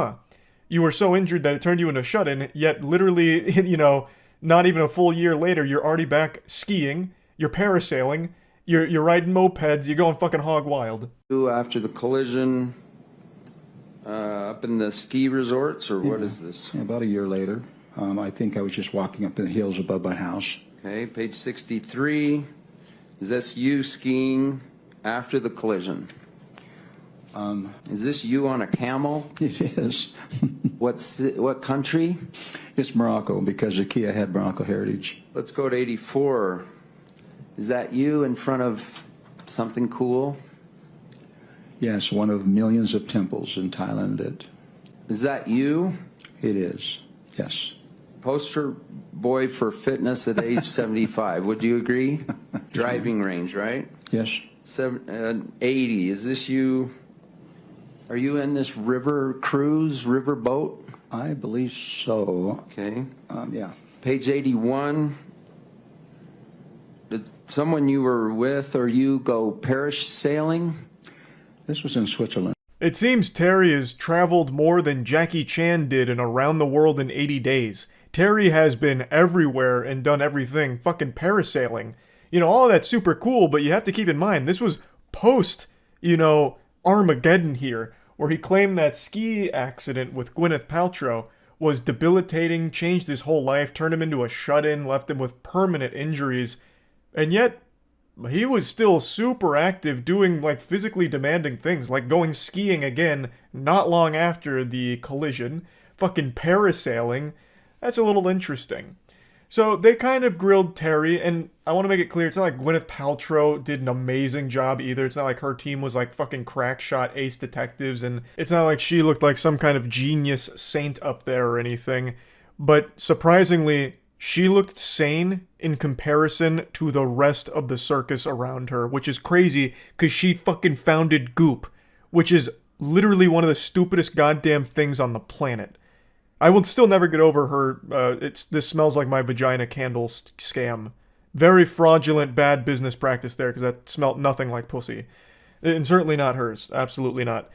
you were so injured that it turned you into a shut-in, yet literally, you know, not even a full year later, you're already back skiing, you're parasailing, you're riding mopeds, you're going fucking hog wild. After the collision, up in the ski resorts, or what is this? Yeah, about a year later. I think I was just walking up in the hills above my house. Okay, page 63. Is this you skiing after the collision? Is this you on a camel? It is. What country? It's Morocco, because the Kia had Morocco heritage. Let's go to 84. Is that you in front of something cool? Yes, one of millions of temples in Thailand. Is that you? It is, yes. Poster boy for fitness at age 75. Would you agree? Driving range, right? Yes. 80. Is this you? Are you in this river cruise, river boat? I believe so. Okay. Yeah. Page 81. Did someone you were with or you go parish sailing? This was in Switzerland. It seems Terry has traveled more than Jackie Chan did in Around the World in 80 Days. Terry has been everywhere and done everything, fucking parasailing. You know, all of that's super cool, but you have to keep in mind, this was post, you know, Armageddon here, where he claimed that ski accident with Gwyneth Paltrow was debilitating, changed his whole life, turned him into a shut-in, left him with permanent injuries, and yet he was still super active doing like physically demanding things, like going skiing again not long after the collision, fucking parasailing. That's a little interesting. So they kind of grilled Terry, and I want to make it clear, it's not like Gwyneth Paltrow did an amazing job either. It's not like her team was like fucking crack shot ace detectives, and it's not like she looked like some kind of genius saint up there or anything. But surprisingly, she looked sane in comparison to the rest of the circus around her, which is crazy because she fucking founded Goop, which is literally one of the stupidest goddamn things on the planet. I will still never get over her, this smells like my vagina candle scam. Very fraudulent, bad business practice there, because that smelled nothing like pussy. And certainly not hers. Absolutely not.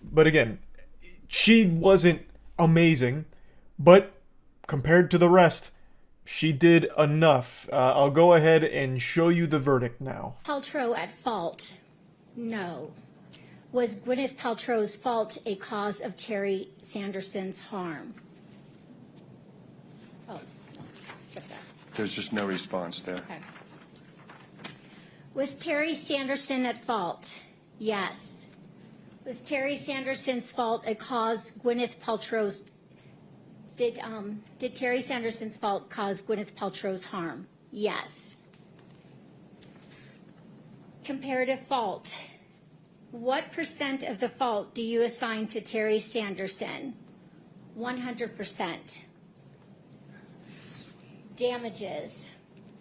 But again, she wasn't amazing, but compared to the rest, she did enough. I'll go ahead and show you the verdict now. Paltrow at fault? No. Was Gwyneth Paltrow's fault a cause of Terry Sanderson's harm? Oh, skip that. There's just no response there. Okay. Was Terry Sanderson at fault? Yes. Was Terry Sanderson's fault a cause Gwyneth Paltrow's Did Terry Sanderson's fault cause Gwyneth Paltrow's harm? Yes. comparative fault. What percent of the fault do you assign to Terry Sanderson? 100%. Damages.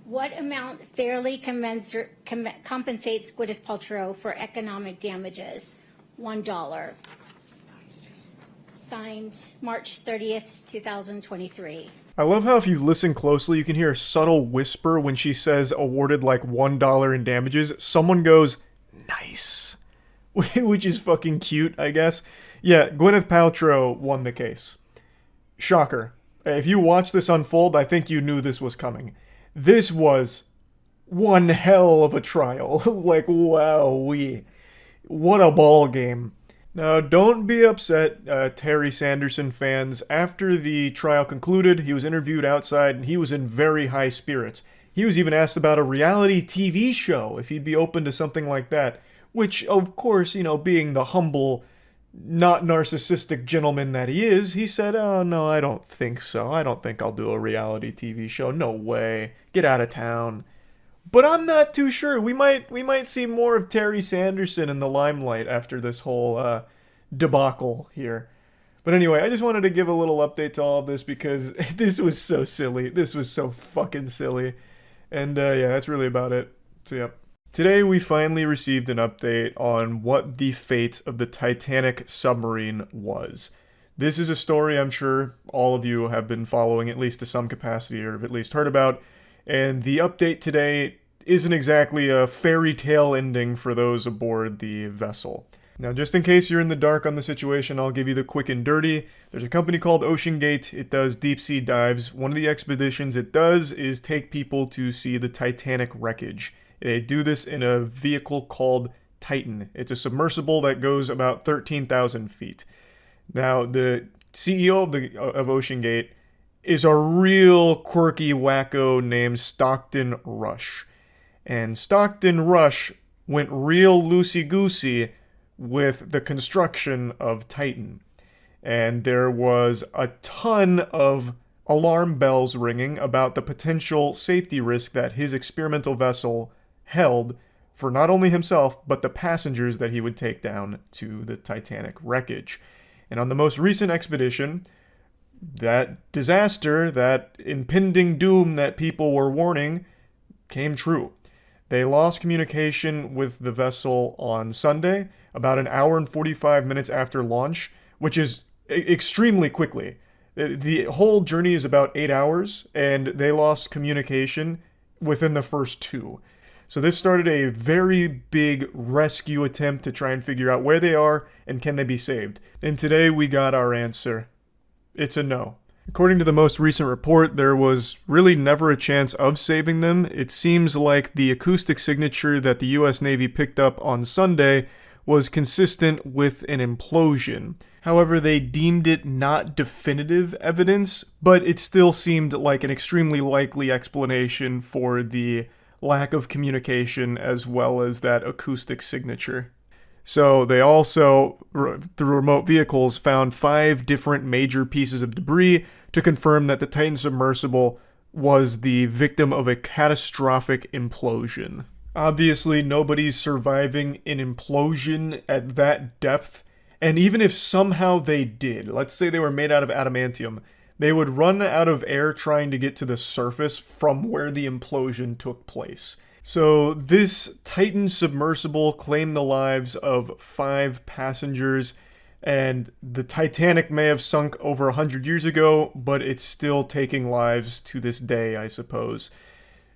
What amount fairly compensates Gwyneth Paltrow for economic damages? $1. Signed March 30th, 2023. I love how if you listen closely, you can hear a subtle whisper when she says awarded like $1 in damages. Someone goes, nice. Which is fucking cute, I guess. Yeah, Gwyneth Paltrow won the case. Shocker. If you watch this unfold, I think you knew this was coming. This was one hell of a trial. Like, wowee. What a ball game. Now, don't be upset, Terry Sanderson fans. After the trial concluded, he was interviewed outside, and he was in very high spirits. He was even asked about a reality TV show, if he'd be open to something like that. Which, of course, you know, being the humble, not narcissistic gentleman that he is, he said, oh, no, I don't think so. I don't think I'll do a reality TV show. No way. Get out of town. But I'm not too sure. We might see more of Terry Sanderson in the limelight after this whole debacle here. But anyway, I just wanted to give a little update to all of this because this was so silly. This was so fucking silly. And yeah, that's really about it. So yep. Today we finally received an update on what the fate of the Titanic submarine was. This is a story I'm sure all of you have been following at least to some capacity or have at least heard about. And the update today isn't exactly a fairy tale ending for those aboard the vessel. Now, just in case you're in the dark on the situation, I'll give you the quick and dirty. There's a company called OceanGate. It does deep sea dives. One of the expeditions it does is take people to see the Titanic wreckage. They do this in a vehicle called Titan. It's a submersible that goes about 13,000 feet. Now, the CEO of OceanGate is a real quirky wacko named Stockton Rush. And Stockton Rush went real loosey-goosey with the construction of Titan. And there was a ton of alarm bells ringing about the potential safety risk that his experimental vessel held for not only himself, but the passengers that he would take down to the Titanic wreckage. And on the most recent expedition, that disaster, that impending doom that people were warning, came true. They lost communication with the vessel on Sunday, about an hour and 45 minutes after launch, which is extremely quickly. The whole journey is about 8 hours, and they lost communication within the first 2. So this started a very big rescue attempt to try and figure out where they are and can they be saved. And today we got our answer. It's a no. According to the most recent report, there was really never a chance of saving them. It seems like the acoustic signature that the US Navy picked up on Sunday was consistent with an implosion. However, they deemed it not definitive evidence, but it still seemed like an extremely likely explanation for the lack of communication as well as that acoustic signature. So they also, through remote vehicles, found 5 different major pieces of debris to confirm that the Titan submersible was the victim of a catastrophic implosion. Obviously, nobody's surviving an implosion at that depth, and even if somehow they did, let's say they were made out of adamantium, they would run out of air trying to get to the surface from where the implosion took place. So this Titan submersible claimed the lives of 5 passengers, and the Titanic may have sunk over 100 years ago, but it's still taking lives to this day, I suppose.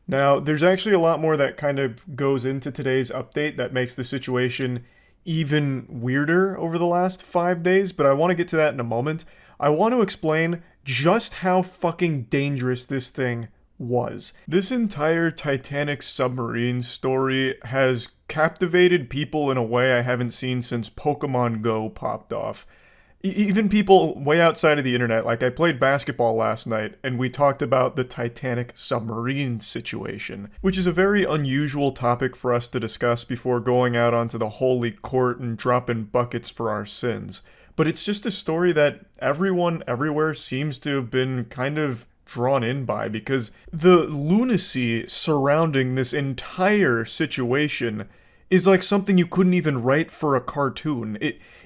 Now, there's actually a lot more that kind of goes into today's update that makes the situation even weirder over the last 5 days, but I want to get to that in a moment. I want to explain just how fucking dangerous this thing was. This entire Titanic submarine story has captivated people in a way I haven't seen since Pokemon Go popped off. Even people way outside of the internet, like I played basketball last night and we talked about the Titanic submarine situation, which is a very unusual topic for us to discuss before going out onto the holy court and dropping buckets for our sins. But it's just a story that everyone everywhere seems to have been kind of drawn in by, because the lunacy surrounding this entire situation is like something you couldn't even write for a cartoon.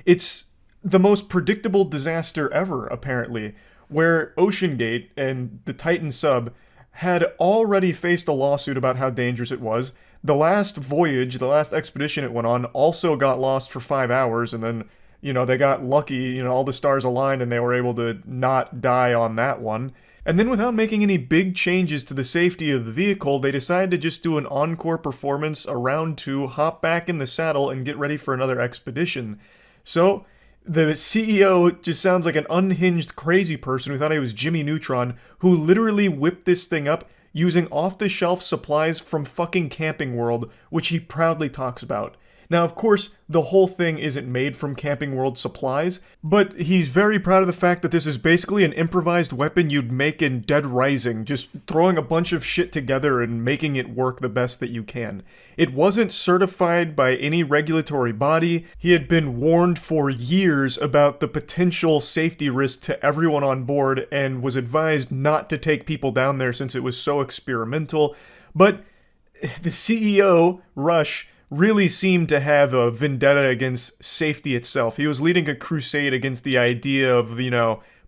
It's the most predictable disaster ever, apparently, where OceanGate and the Titan sub had already faced a lawsuit about how dangerous it was. The last voyage, the last expedition it went on, also got lost for 5 hours, and then, they got lucky, all the stars aligned and they were able to not die on that one. And then without making any big changes to the safety of the vehicle, they decided to just do an encore performance, a round 2, hop back in the saddle, and get ready for another expedition. So, the CEO just sounds like an unhinged crazy person who thought he was Jimmy Neutron, who literally whipped this thing up using off-the-shelf supplies from fucking Camping World, which he proudly talks about. Now, of course, the whole thing isn't made from Camping World supplies, but he's very proud of the fact that this is basically an improvised weapon you'd make in Dead Rising, just throwing a bunch of shit together and making it work the best that you can. It wasn't certified by any regulatory body. He had been warned for years about the potential safety risk to everyone on board and was advised not to take people down there since it was so experimental. But the CEO, Rush, really seemed to have a vendetta against safety itself. He was leading a crusade against the idea of,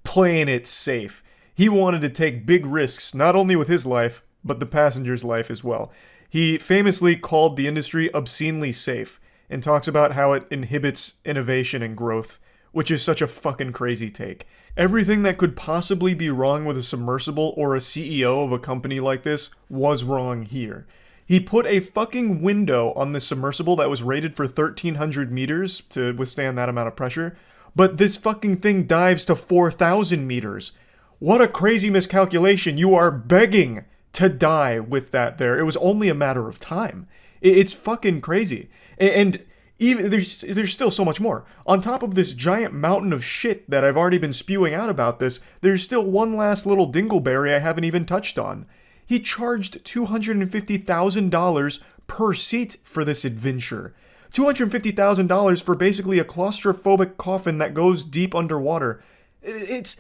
playing it safe. He wanted to take big risks, not only with his life, but the passenger's life as well. He famously called the industry obscenely safe, and talks about how it inhibits innovation and growth, which is such a fucking crazy take. Everything that could possibly be wrong with a submersible or a CEO of a company like this was wrong here. He put a fucking window on the submersible that was rated for 1,300 meters to withstand that amount of pressure, but this fucking thing dives to 4,000 meters. What a crazy miscalculation. You are begging to die with that there. It was only a matter of time. It's fucking crazy. And even there's still so much more. On top of this giant mountain of shit that I've already been spewing out about this, there's still one last little dingleberry I haven't even touched on. He charged $250,000 per seat for this adventure. $250,000 for basically a claustrophobic coffin that goes deep underwater. It's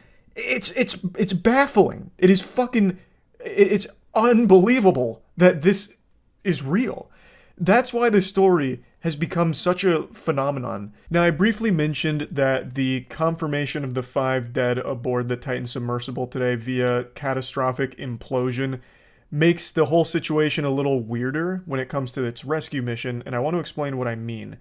baffling. It is fucking... It's unbelievable that this is real. That's why the story has become such a phenomenon. Now, I briefly mentioned that the confirmation of the 5 dead aboard the Titan submersible today via catastrophic implosion makes the whole situation a little weirder when it comes to its rescue mission, and I want to explain what I mean.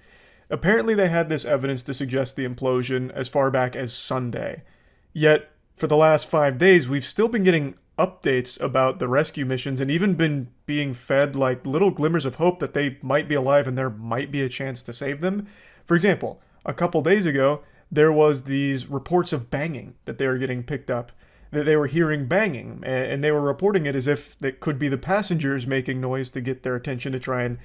Apparently they had this evidence to suggest the implosion as far back as Sunday. Yet, for the last 5 days, we've still been getting updates about the rescue missions and even been being fed like little glimmers of hope that they might be alive and there might be a chance to save them. For example, a couple days ago, there was these reports of banging that they were getting picked up, that they were hearing banging, and they were reporting it as if it could be the passengers making noise to get their attention to try and,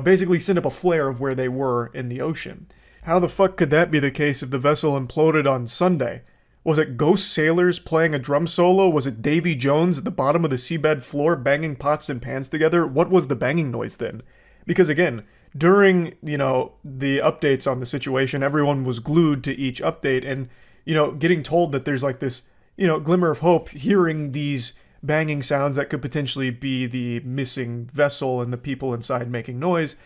basically send up a flare of where they were in the ocean. How the fuck could that be the case if the vessel imploded on Sunday? Was it ghost sailors playing a drum solo? Was it Davy Jones at the bottom of the seabed floor banging pots and pans together? What was the banging noise then? Because again, during, the updates on the situation, everyone was glued to each update and, getting told that there's like this, glimmer of hope, hearing these banging sounds that could potentially be the missing vessel and the people inside making noise.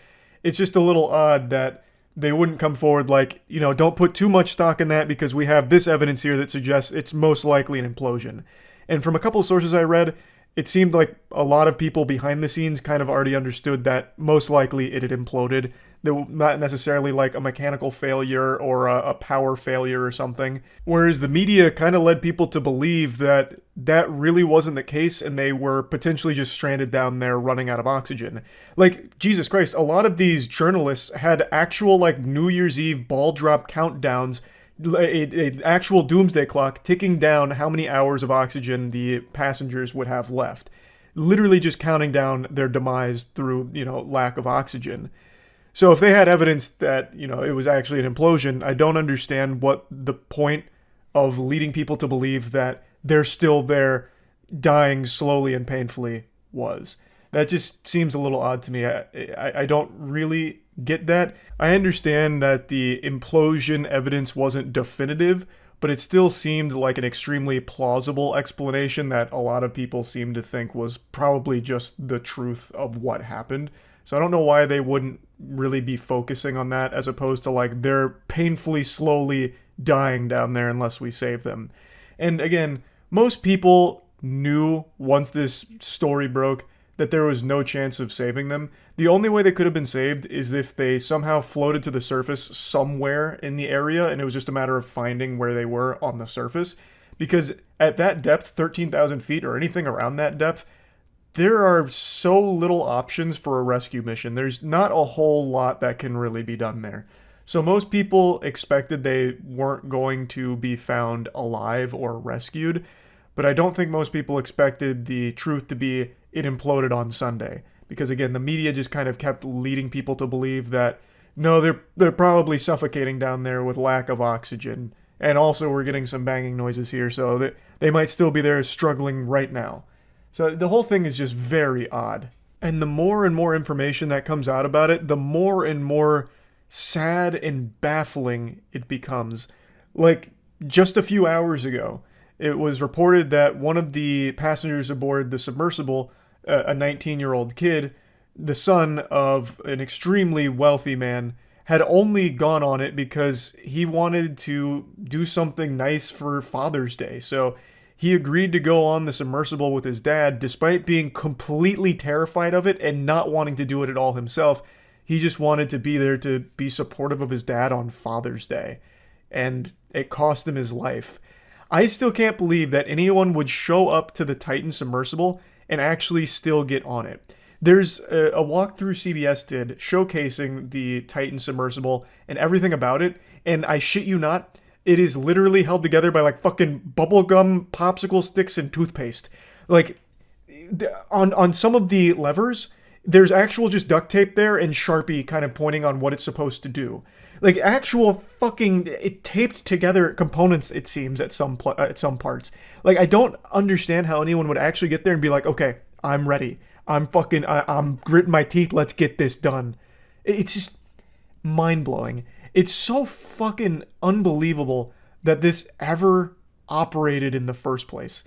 It's just a little odd that they wouldn't come forward like, don't put too much stock in that because we have this evidence here that suggests it's most likely an implosion. And from a couple of sources I read, it seemed like a lot of people behind the scenes kind of already understood that most likely it had imploded. Not necessarily like a mechanical failure or a power failure or something. Whereas the media kind of led people to believe that that really wasn't the case and they were potentially just stranded down there running out of oxygen. Like, Jesus Christ, a lot of these journalists had actual like New Year's Eve ball drop countdowns, an actual doomsday clock ticking down how many hours of oxygen the passengers would have left. Literally just counting down their demise through, lack of oxygen. So if they had evidence that, it was actually an implosion, I don't understand what the point of leading people to believe that they're still there dying slowly and painfully was. That just seems a little odd to me. I don't really get that. I understand that the implosion evidence wasn't definitive, but it still seemed like an extremely plausible explanation that a lot of people seemed to think was probably just the truth of what happened. So I don't know why they wouldn't really be focusing on that, as opposed to like they're painfully slowly dying down there unless we save them. And again, most people knew once this story broke that there was no chance of saving them. The only way they could have been saved is if they somehow floated to the surface somewhere in the area, and it was just a matter of finding where they were on the surface. Because at that depth, 13,000 feet or anything around that depth, there are so little options for a rescue mission. There's not a whole lot that can really be done there. So most people expected they weren't going to be found alive or rescued, but I don't think most people expected the truth to be it imploded on Sunday. Because again, the media just kind of kept leading people to believe that, no, they're probably suffocating down there with lack of oxygen. And also we're getting some banging noises here, so they might still be there struggling right now. So the whole thing is just very odd. And the more and more information that comes out about it, the more and more sad and baffling it becomes. Like, just a few hours ago, it was reported that one of the passengers aboard the submersible, a 19-year-old kid, the son of an extremely wealthy man, had only gone on it because he wanted to do something nice for Father's Day. So he agreed to go on the submersible with his dad, despite being completely terrified of it and not wanting to do it at all himself. He just wanted to be there to be supportive of his dad on Father's Day. And it cost him his life. I still can't believe that anyone would show up to the Titan submersible and actually still get on it. There's a walkthrough CBS did showcasing the Titan submersible and everything about it, and I shit you not, it is literally held together by like fucking bubblegum, popsicle sticks, and toothpaste. Like, on some of the levers, there's actual just duct tape there and Sharpie kind of pointing on what it's supposed to do. Like actual fucking it taped together components, it seems, at some parts. Like, I don't understand how anyone would actually get there and be like, okay, I'm ready. I'm gritting my teeth. Let's get this done. It's just mind-blowing. It's so fucking unbelievable that this ever operated in the first place.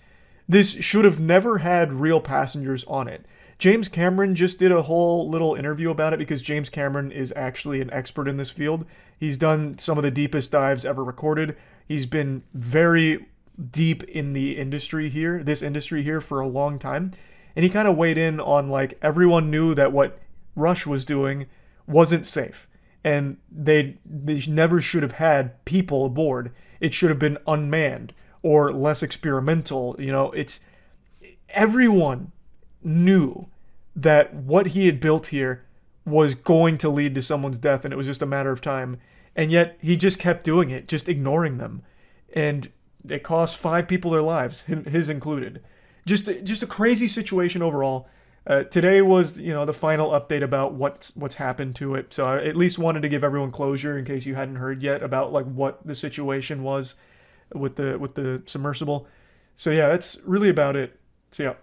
This should have never had real passengers on it. James Cameron just did a whole little interview about it because James Cameron is actually an expert in this field. He's done some of the deepest dives ever recorded. He's been very deep in the industry here, this industry here, for a long time. And he kind of weighed in on, like, everyone knew that what Rush was doing wasn't safe. And they never should have had people aboard. It should have been unmanned or less experimental. You know, everyone knew that what he had built here was going to lead to someone's death, and it was just a matter of time. And yet he just kept doing it, just ignoring them. And it cost 5 people their lives, his included. Just a crazy situation overall. Today was, the final update about what's happened to it. So I at least wanted to give everyone closure in case you hadn't heard yet about like what the situation was with the submersible. So yeah, that's really about it. So yeah.